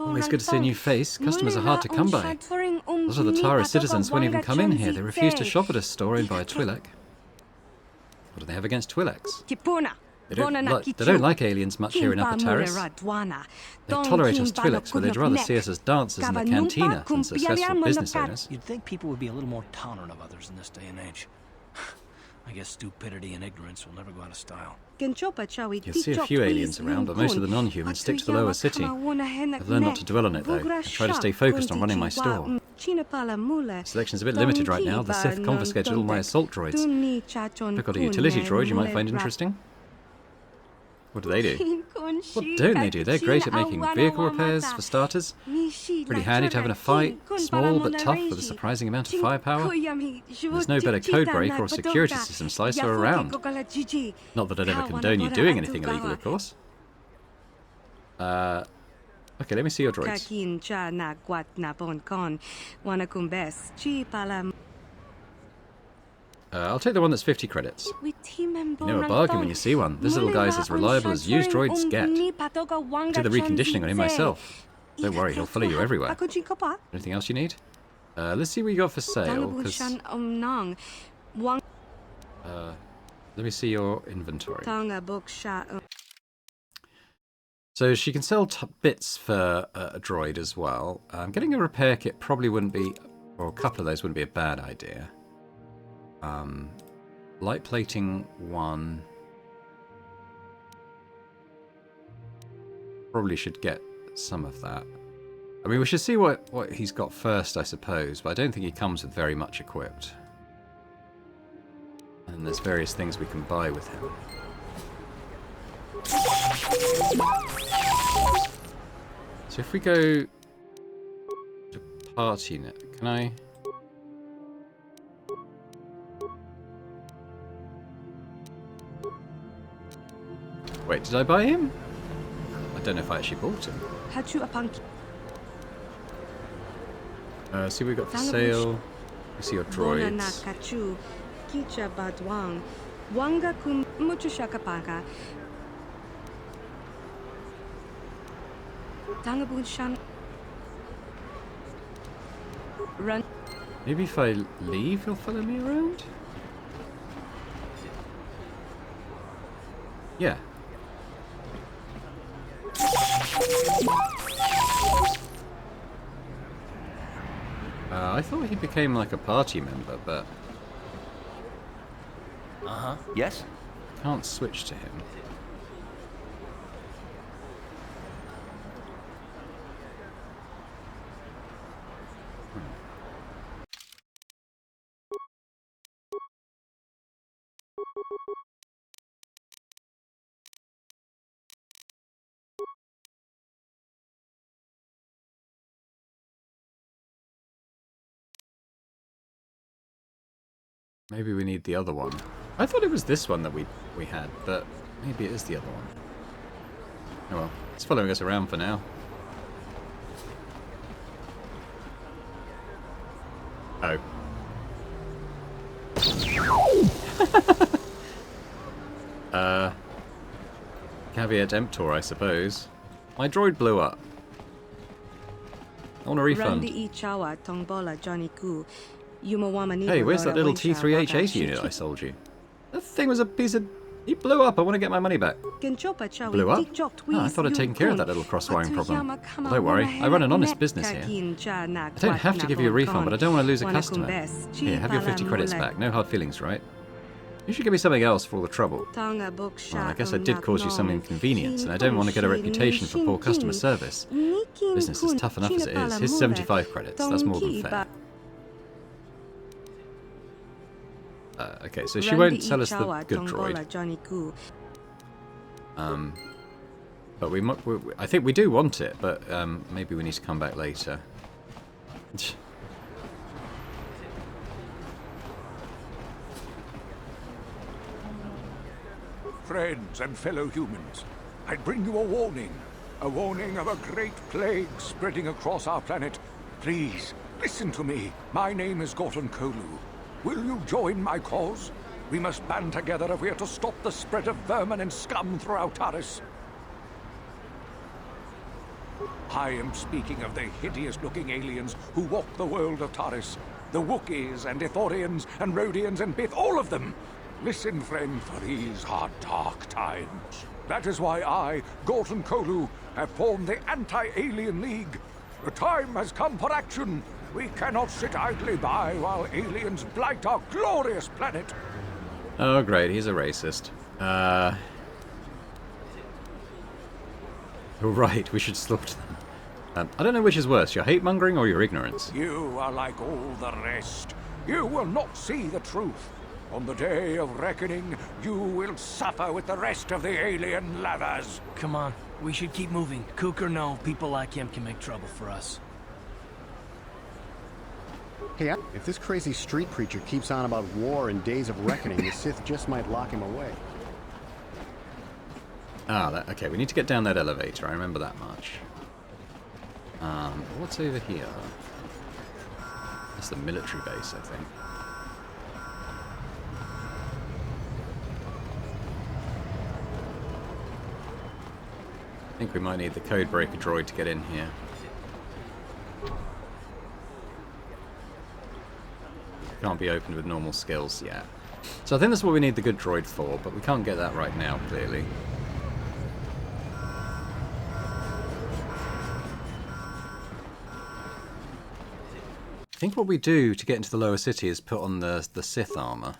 Always good to see a new face. Customers are hard to come by. A lot of the Tara citizens won't even come in here. They refuse to shop at a store owned by a Twi'lek. What do they have against Twi'leks? They don't like aliens much here in Upper Terrace. They tolerate us Twi'leks, but they'd rather see us as dancers in the cantina than successful business owners. You'd think people would be a little more tolerant of others in this day and age. I guess stupidity and ignorance will never go out of style. You'll see a few aliens around, but most of the non-humans stick to the lower city. I've learned not to dwell on it, though. I try to stay focused on running my store. Selection's a bit limited right now. The Sith confiscated all my assault droids. I've got a utility droid you might find interesting. What do they do? What don't they do? They're great at making vehicle repairs, for starters. Pretty handy to have in a fight. Small but tough with a surprising amount of firepower. There's no better code breaker or security system slicer around. Not that I'd ever condone you doing anything illegal, of course. Okay, let me see your droids. I'll take the one that's 50 credits. You know a bargain when you see one. This little guy's as reliable as used droids get. I did the reconditioning on him myself. Don't worry, he'll follow you everywhere. Anything else you need? Let's see what you got for sale, because... let me see your inventory. So she can sell bits for a droid as well. Getting a repair kit probably wouldn't be... or a couple of those wouldn't be a bad idea. Light plating 1. Probably should get some of that. I mean, we should see what he's got first, I suppose, but I don't think he comes with very much equipped. And there's various things we can buy with him. So if we go to party net, can I... Wait, did I buy him? I don't know if I actually bought him. See what we got for sale. We see your droids. Run. Maybe if I leave, he'll follow me around? Yeah. I thought he became like a party member, but... Uh-huh. Yes? Can't switch to him. Maybe we need the other one. I thought it was this one that we had, but maybe it is the other one. Oh well, it's following us around for now. Oh. Caveat emptor, I suppose. My droid blew up. I want a refund. Hey, where's that little T3H8 unit I sold you? That thing was a piece of... He blew up. I want to get my money back. Blew up? Oh, I thought I'd taken care of that little cross-wiring problem. Well, don't worry. I run an honest business here. I don't have to give you a refund, but I don't want to lose a customer. Here, have your 50 credits back. No hard feelings, right? You should give me something else for all the trouble. Well, I guess I did cause you some inconvenience, and I don't want to get a reputation for poor customer service. Business is tough enough as it is. Here's 75 credits. That's more than fair. Okay, so she won't sell us the good droid. But I think we do want it, but maybe we need to come back later. Friends and fellow humans, I bring you a warning of a great plague spreading across our planet. Please, listen to me. My name is Carth Onasi. Will you join my cause? We must band together if we are to stop the spread of vermin and scum throughout Taris. I am speaking of the hideous-looking aliens who walk the world of Taris. The Wookiees and Ithorians and Rhodians and Bith, all of them. Listen, friend, for these are dark times. That is why I, Carth Onasi, have formed the Anti-Alien League. The time has come for action. We cannot sit idly by while aliens blight our glorious planet. Oh, great. He's a racist. Right, we should slaughter them. I don't know which is worse, your hate-mongering or your ignorance. You are like all the rest. You will not see the truth. On the day of reckoning, you will suffer with the rest of the alien lathers. Come on, we should keep moving. Kook or no, people like him can make trouble for us. Hey, if this crazy street preacher keeps on about war and days of reckoning, the Sith just might lock him away. Okay, we need to get down that elevator, I remember that much. What's over here? That's the military base, I think. I think we might need the code breaker droid to get in here. Can't be opened with normal skills yet. So I think that's what we need the good droid for, but we can't get that right now, clearly. I think what we do to get into the lower city is put on the Sith armor.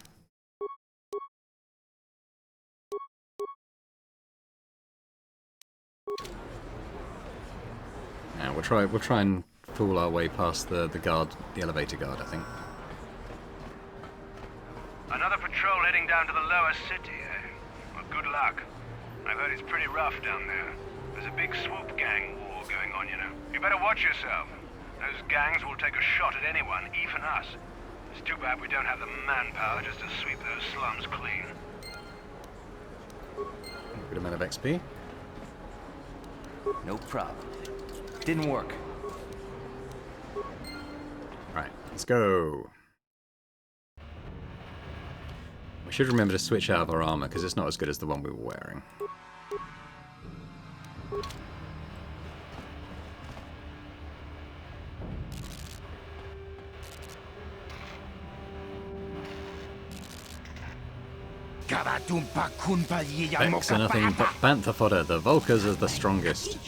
Now we'll try and fool our way past the elevator guard, I think. Another patrol heading down to the lower city, eh? Well, good luck. I've heard it's pretty rough down there. There's a big swoop gang war going on, you know. You better watch yourself. Those gangs will take a shot at anyone, even us. It's too bad we don't have the manpower just to sweep those slums clean. Good amount of XP. No problem. Didn't work. Right, let's go. We should remember to switch out of our armor because it's not as good as the one we were wearing. Vex are nothing but bantha fodder. The Volkers are the strongest.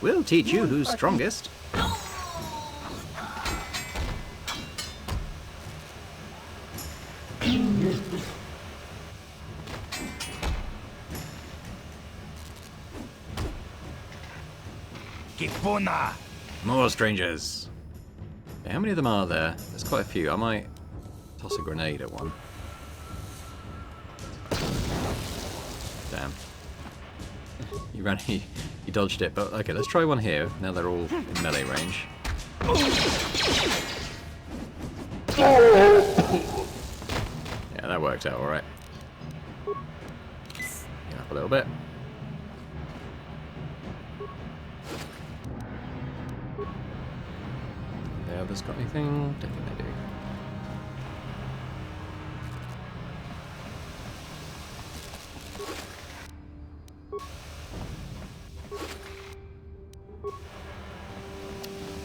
We'll teach you who's strongest. More strangers. Okay, how many of them are there? There's quite a few. I might toss a grenade at one. Damn. You dodged it, but okay, let's try one here. Now they're all in melee range. Yeah, that worked out alright. Get up a little bit. The others got anything? Don't think they do.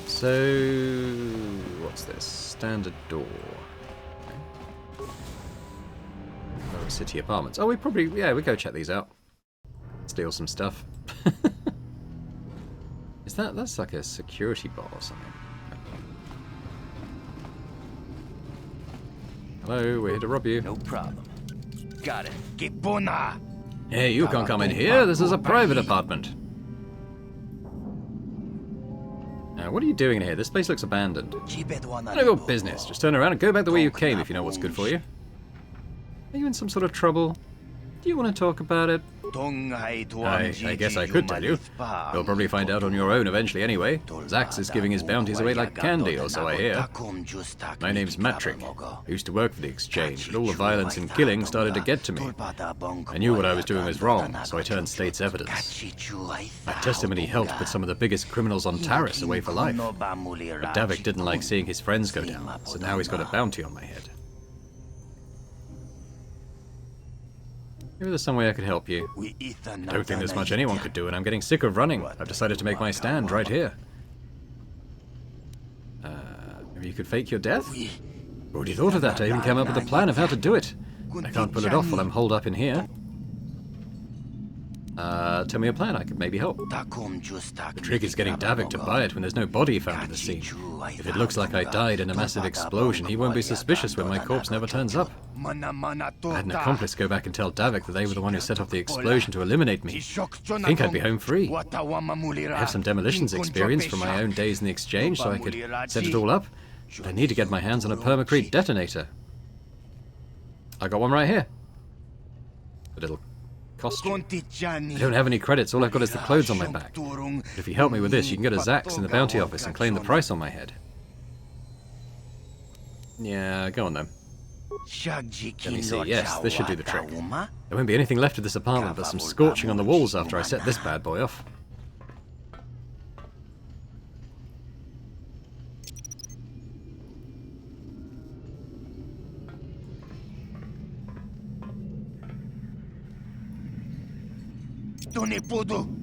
So, what's this? Standard door. Okay. Lower city apartments. Oh, we probably, yeah, we go check these out. Steal some stuff. Is that's like a security bot or something? Hello, we're here to rob you. No problem. Got it. Hey, you can't come in here. This is a private apartment. What are you doing in here? This place looks abandoned. None of your business. Just turn around and go back the way you came if you know what's good for you. Are you in some sort of trouble? Do you want to talk about it? I guess I could tell you. You'll probably find out on your own eventually anyway. Zax is giving his bounties away like candy, or so I hear. My name's Matrick. I used to work for the Exchange, but all the violence and killing started to get to me. I knew what I was doing was wrong, so I turned state's evidence. My testimony helped put some of the biggest criminals on Taris away for life. But Davik didn't like seeing his friends go down, so now he's got a bounty on my head. Maybe there's some way I could help you. I don't think there's much anyone could do, and I'm getting sick of running. I've decided to make my stand right here. Maybe you could fake your death? Who'd you thought of that? I even came up with a plan of how to do it. I can't pull it off while I'm holed up in here. Tell me a plan, I could maybe help. The trick is getting Davik to buy it when there's no body found in the scene. If it looks like I died in a massive explosion, he won't be suspicious when my corpse never turns up. I had an accomplice go back and tell Davik that they were the one who set off the explosion to eliminate me. I think I'd be home free. I have some demolitions experience from my own days in the Exchange, so I could set it all up. But I need to get my hands on a permacrete detonator. I got one right here. But it'll cost you. I don't have any credits, all I've got is the clothes on my back. But if you help me with this, you can get a Zax in the bounty office and claim the price on my head. Yeah, go on then. Let me see, yes, this should do the trick. There won't be anything left of this apartment but some scorching on the walls after I set this bad boy off.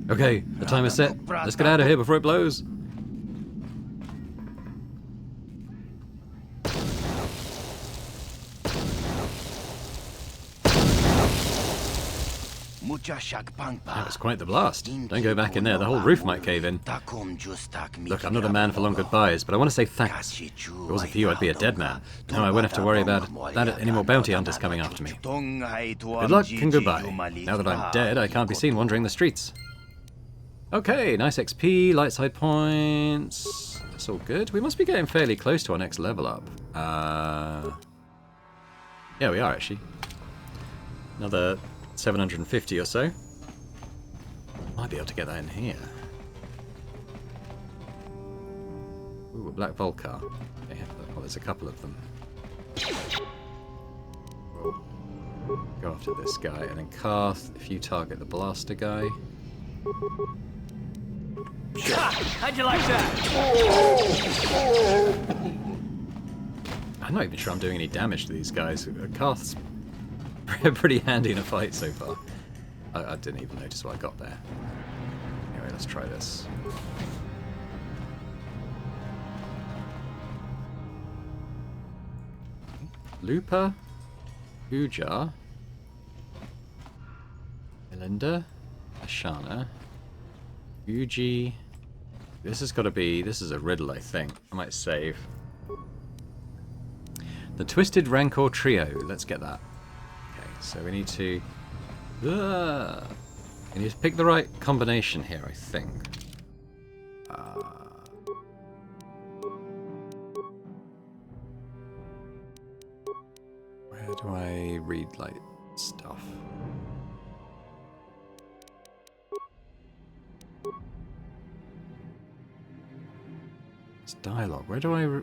Okay, the timer's set. Let's get out of here before it blows. That was quite the blast. Don't go back in there, the whole roof might cave in. Look, I'm not a man for long goodbyes, but I want to say thanks. If it wasn't for you, I'd be a dead man. Now I won't have to worry about any more bounty hunters coming after me. Good luck and goodbye. Now that I'm dead, I can't be seen wandering the streets. Okay, nice XP, light side points. That's all good. We must be getting fairly close to our next level up. Yeah, we are actually. Another 750 or so. Might be able to get that in here. Ooh, a black Volcar. Okay, well, there's a couple of them. We'll go after this guy, and then Carth, if you target the blaster guy. How'd you like that? I'm not even sure I'm doing any damage to these guys. Carth's pretty handy in a fight so far. I didn't even notice what I got there. Anyway, let's try this. Lupa, Ujar, Elinda, Ashana, Uji. This has got to be... This is a riddle, I think. I might save. The Twisted Rancor Trio. Let's get that. Okay, so we need to... we need to pick the right combination here, I think. Where do I read, like, stuff? It's dialogue. Where do I...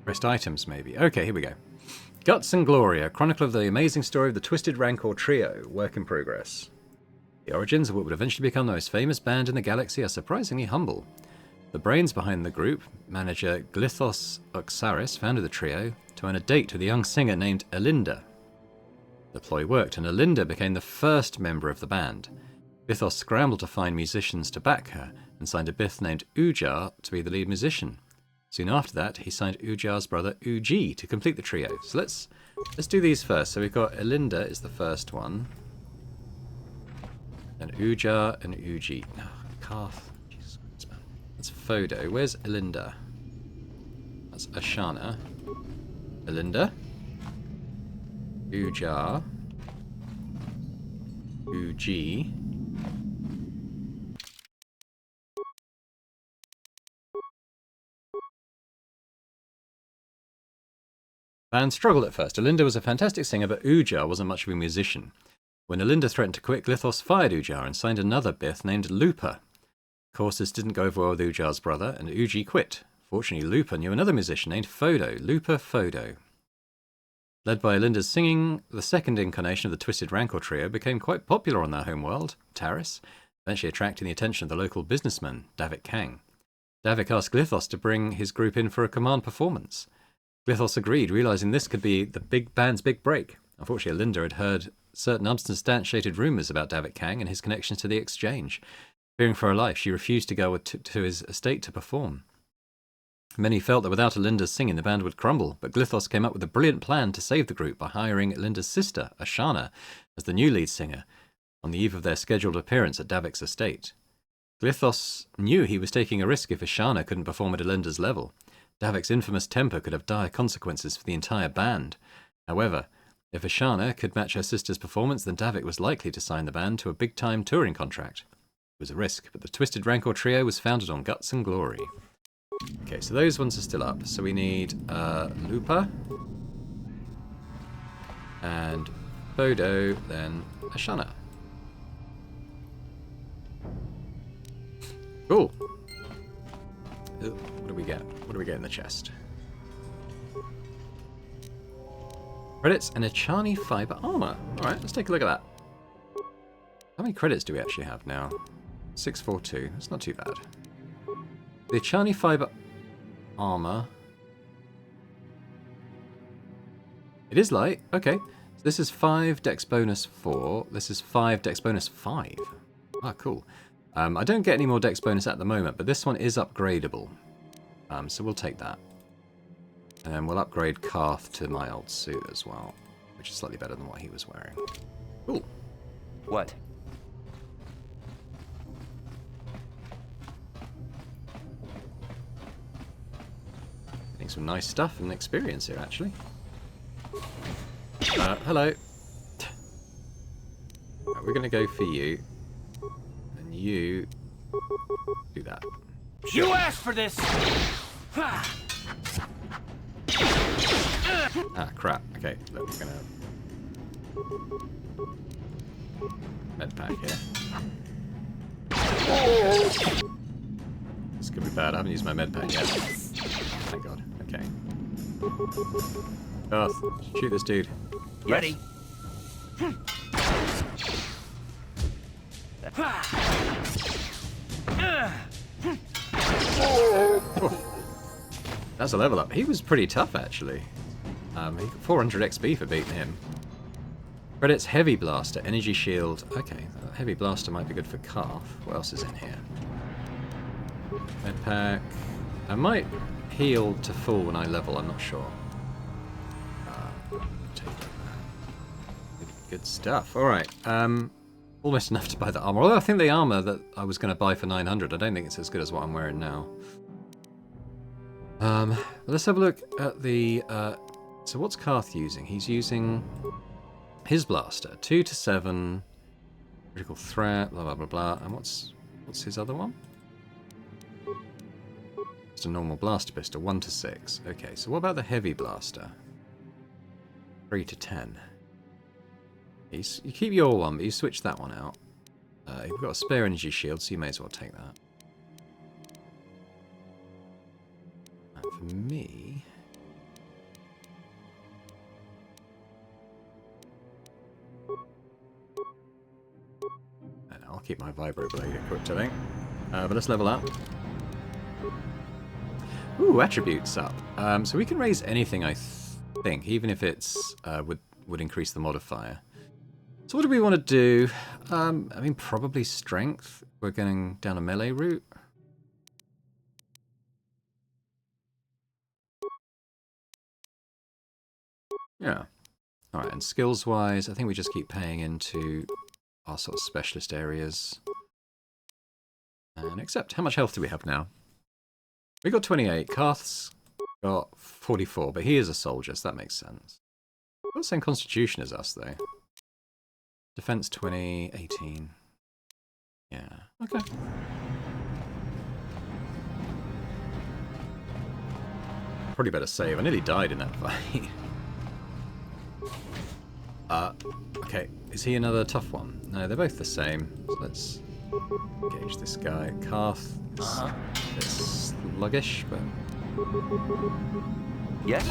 Rest items, maybe. Okay, here we go. Guts and Glory, a chronicle of the amazing story of the Twisted Rancor Trio. Work in progress. The origins of what would eventually become the most famous band in the galaxy are surprisingly humble. The brains behind the group, manager Glithos Oxaris, founded the trio to earn a date with a young singer named Elinda. The ploy worked, and Elinda became the first member of the band. Glithos scrambled to find musicians to back her, and signed a Bith named Ujar to be the lead musician. Soon after that, he signed Ujar's brother Uji to complete the trio. So let's do these first. So we've got Elinda is the first one. And Ujar and Uji. No, Carth. Jesus Christ, man. That's Photo. Where's Elinda? That's Ashana. Elinda. Ujar. Uji. Band struggled at first. Elinda was a fantastic singer, but Ujar wasn't much of a musician. When Elinda threatened to quit, Glithos fired Ujar and signed another Bith named Lupa. Of course, this didn't go over well with Ujar's brother, and Uji quit. Fortunately, Lupa knew another musician named Photo, Lupa Photo. Led by Elinda's singing, the second incarnation of the Twisted Rancor Trio became quite popular on their home world, Taris, eventually attracting the attention of the local businessman, Davik Kang. Davik asked Glithos to bring his group in for a command performance. Glithos agreed, realizing this could be the big band's big break. Unfortunately, Elinda had heard certain unsubstantiated rumors about Davik Kang and his connections to the Exchange. Fearing for her life, she refused to go to his estate to perform. Many felt that without Elinda's singing, the band would crumble, but Glithos came up with a brilliant plan to save the group by hiring Elinda's sister, Ashana, as the new lead singer, on the eve of their scheduled appearance at Davik's estate. Glithos knew he was taking a risk if Ashana couldn't perform at Elinda's level. Davik's infamous temper could have dire consequences for the entire band. However, if Ashana could match her sister's performance, then Davik was likely to sign the band to a big-time touring contract. It was a risk, but the Twisted Rancor Trio was founded on guts and glory. Okay, so those ones are still up. So we need Lupa and Bodo, then Ashana. Cool. What do we get? What do we get in the chest? Credits and Echani fiber armor. Alright, let's take a look at that. How many credits do we actually have now? 642. That's not too bad. The Echani fiber armor. It is light. Okay. So this is 5 dex bonus 4. This is 5 dex bonus 5. Ah, cool. I don't get any more dex bonus at the moment, but this one is upgradable. So we'll take that. And we'll upgrade Carth to my old suit as well, which is slightly better than what he was wearing. Cool. What? Getting some nice stuff and experience here, actually. Hello. Right, we're going to go for you. And you do that. You asked for this! Ah, crap. Okay, look, we're gonna... med pack here. This could be bad. I haven't used my med pack yet. Thank God. Okay. Carth, shoot this dude. Ready? That's a level up. He was pretty tough, actually. He got 400 XP for beating him. Credits Heavy Blaster, Energy Shield. Okay, Heavy Blaster might be good for Carth. What else is in here? Med pack. I might heal to full when I level, I'm not sure. Take Good stuff. Alright, almost enough to buy the armor. Although I think the armor that I was going to buy for 900, I don't think it's as good as what I'm wearing now. Let's have a look at the... so what's Carth using? He's using his blaster. 2 to 7, critical threat, blah, blah, blah, blah. And what's his other one? Just a normal blaster pistol, 1 to 6. Okay, so what about the heavy blaster? 3 to 10. You keep your one, but you switch that one out. You've got a spare energy shield, so you may as well take that. And for me... And I'll keep my vibro blade equipped, I think. But let's level up. Ooh, attributes up. So we can raise anything, I think, even if it's would increase the modifier. So what do we want to do? I mean, probably strength. We're going down a melee route. Yeah. Alright, and skills-wise, I think we just keep paying into our sort of specialist areas. And except, how much health do we have now? We got 28. Carth's got 44, but he is a soldier, so that makes sense. Got the same constitution as us, though. Defense 20, 18. Yeah, okay. Probably better save. I nearly died in that fight. Okay. Is he another tough one? No, they're both the same. So let's engage this guy. Carth is a bit sluggish, but... Yes?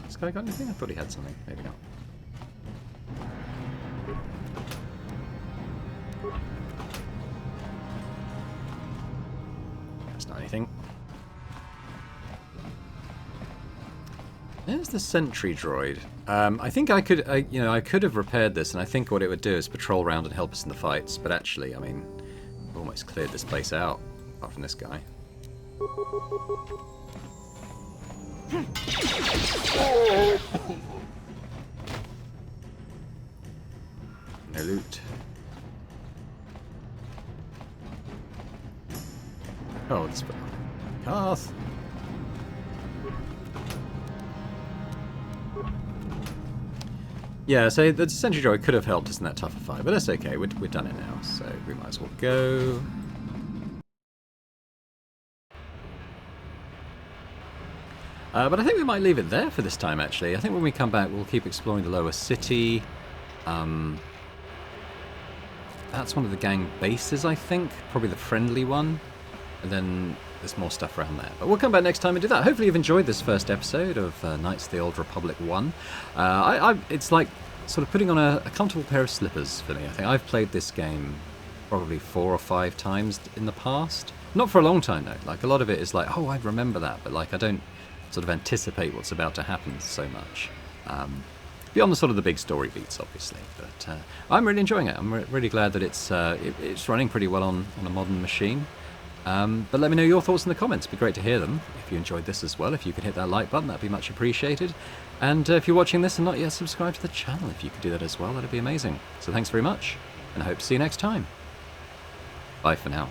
This guy got anything? I thought he had something. Maybe not. That's not anything. There's the sentry droid. I think I could, I could have repaired this, and I think what it would do is patrol around and help us in the fights. But actually, I mean, I've almost cleared this place out, apart from this guy. No loot. Oh, it's Carth. Yeah, so the sentry droid could have helped us in that tougher fight, but that's okay. We're done it now, so we might as well go. But I think we might leave it there for this time, actually. I think when we come back, we'll keep exploring the lower city. That's one of the gang bases, I think. Probably the friendly one. And then there's more stuff around there. But we'll come back next time and do that. Hopefully you've enjoyed this first episode of Knights of the Old Republic 1. It's like sort of putting on a comfortable pair of slippers for me. I think I've played this game probably 4 or 5 times in the past. Not for a long time, though. Like, a lot of it is like, oh, I remember that. But, like, I don't sort of anticipate what's about to happen so much. Beyond the sort of the big story beats, obviously. But I'm really enjoying it. I'm really glad that it's running pretty well on a modern machine. But let me know your thoughts in the comments. It'd be great to hear them. If you enjoyed this as well, if you could hit that like button, that'd be much appreciated. And if you're watching this and not yet subscribed to the channel, if you could do that as well, that'd be amazing. So thanks very much, and I hope to see you next time. Bye for now.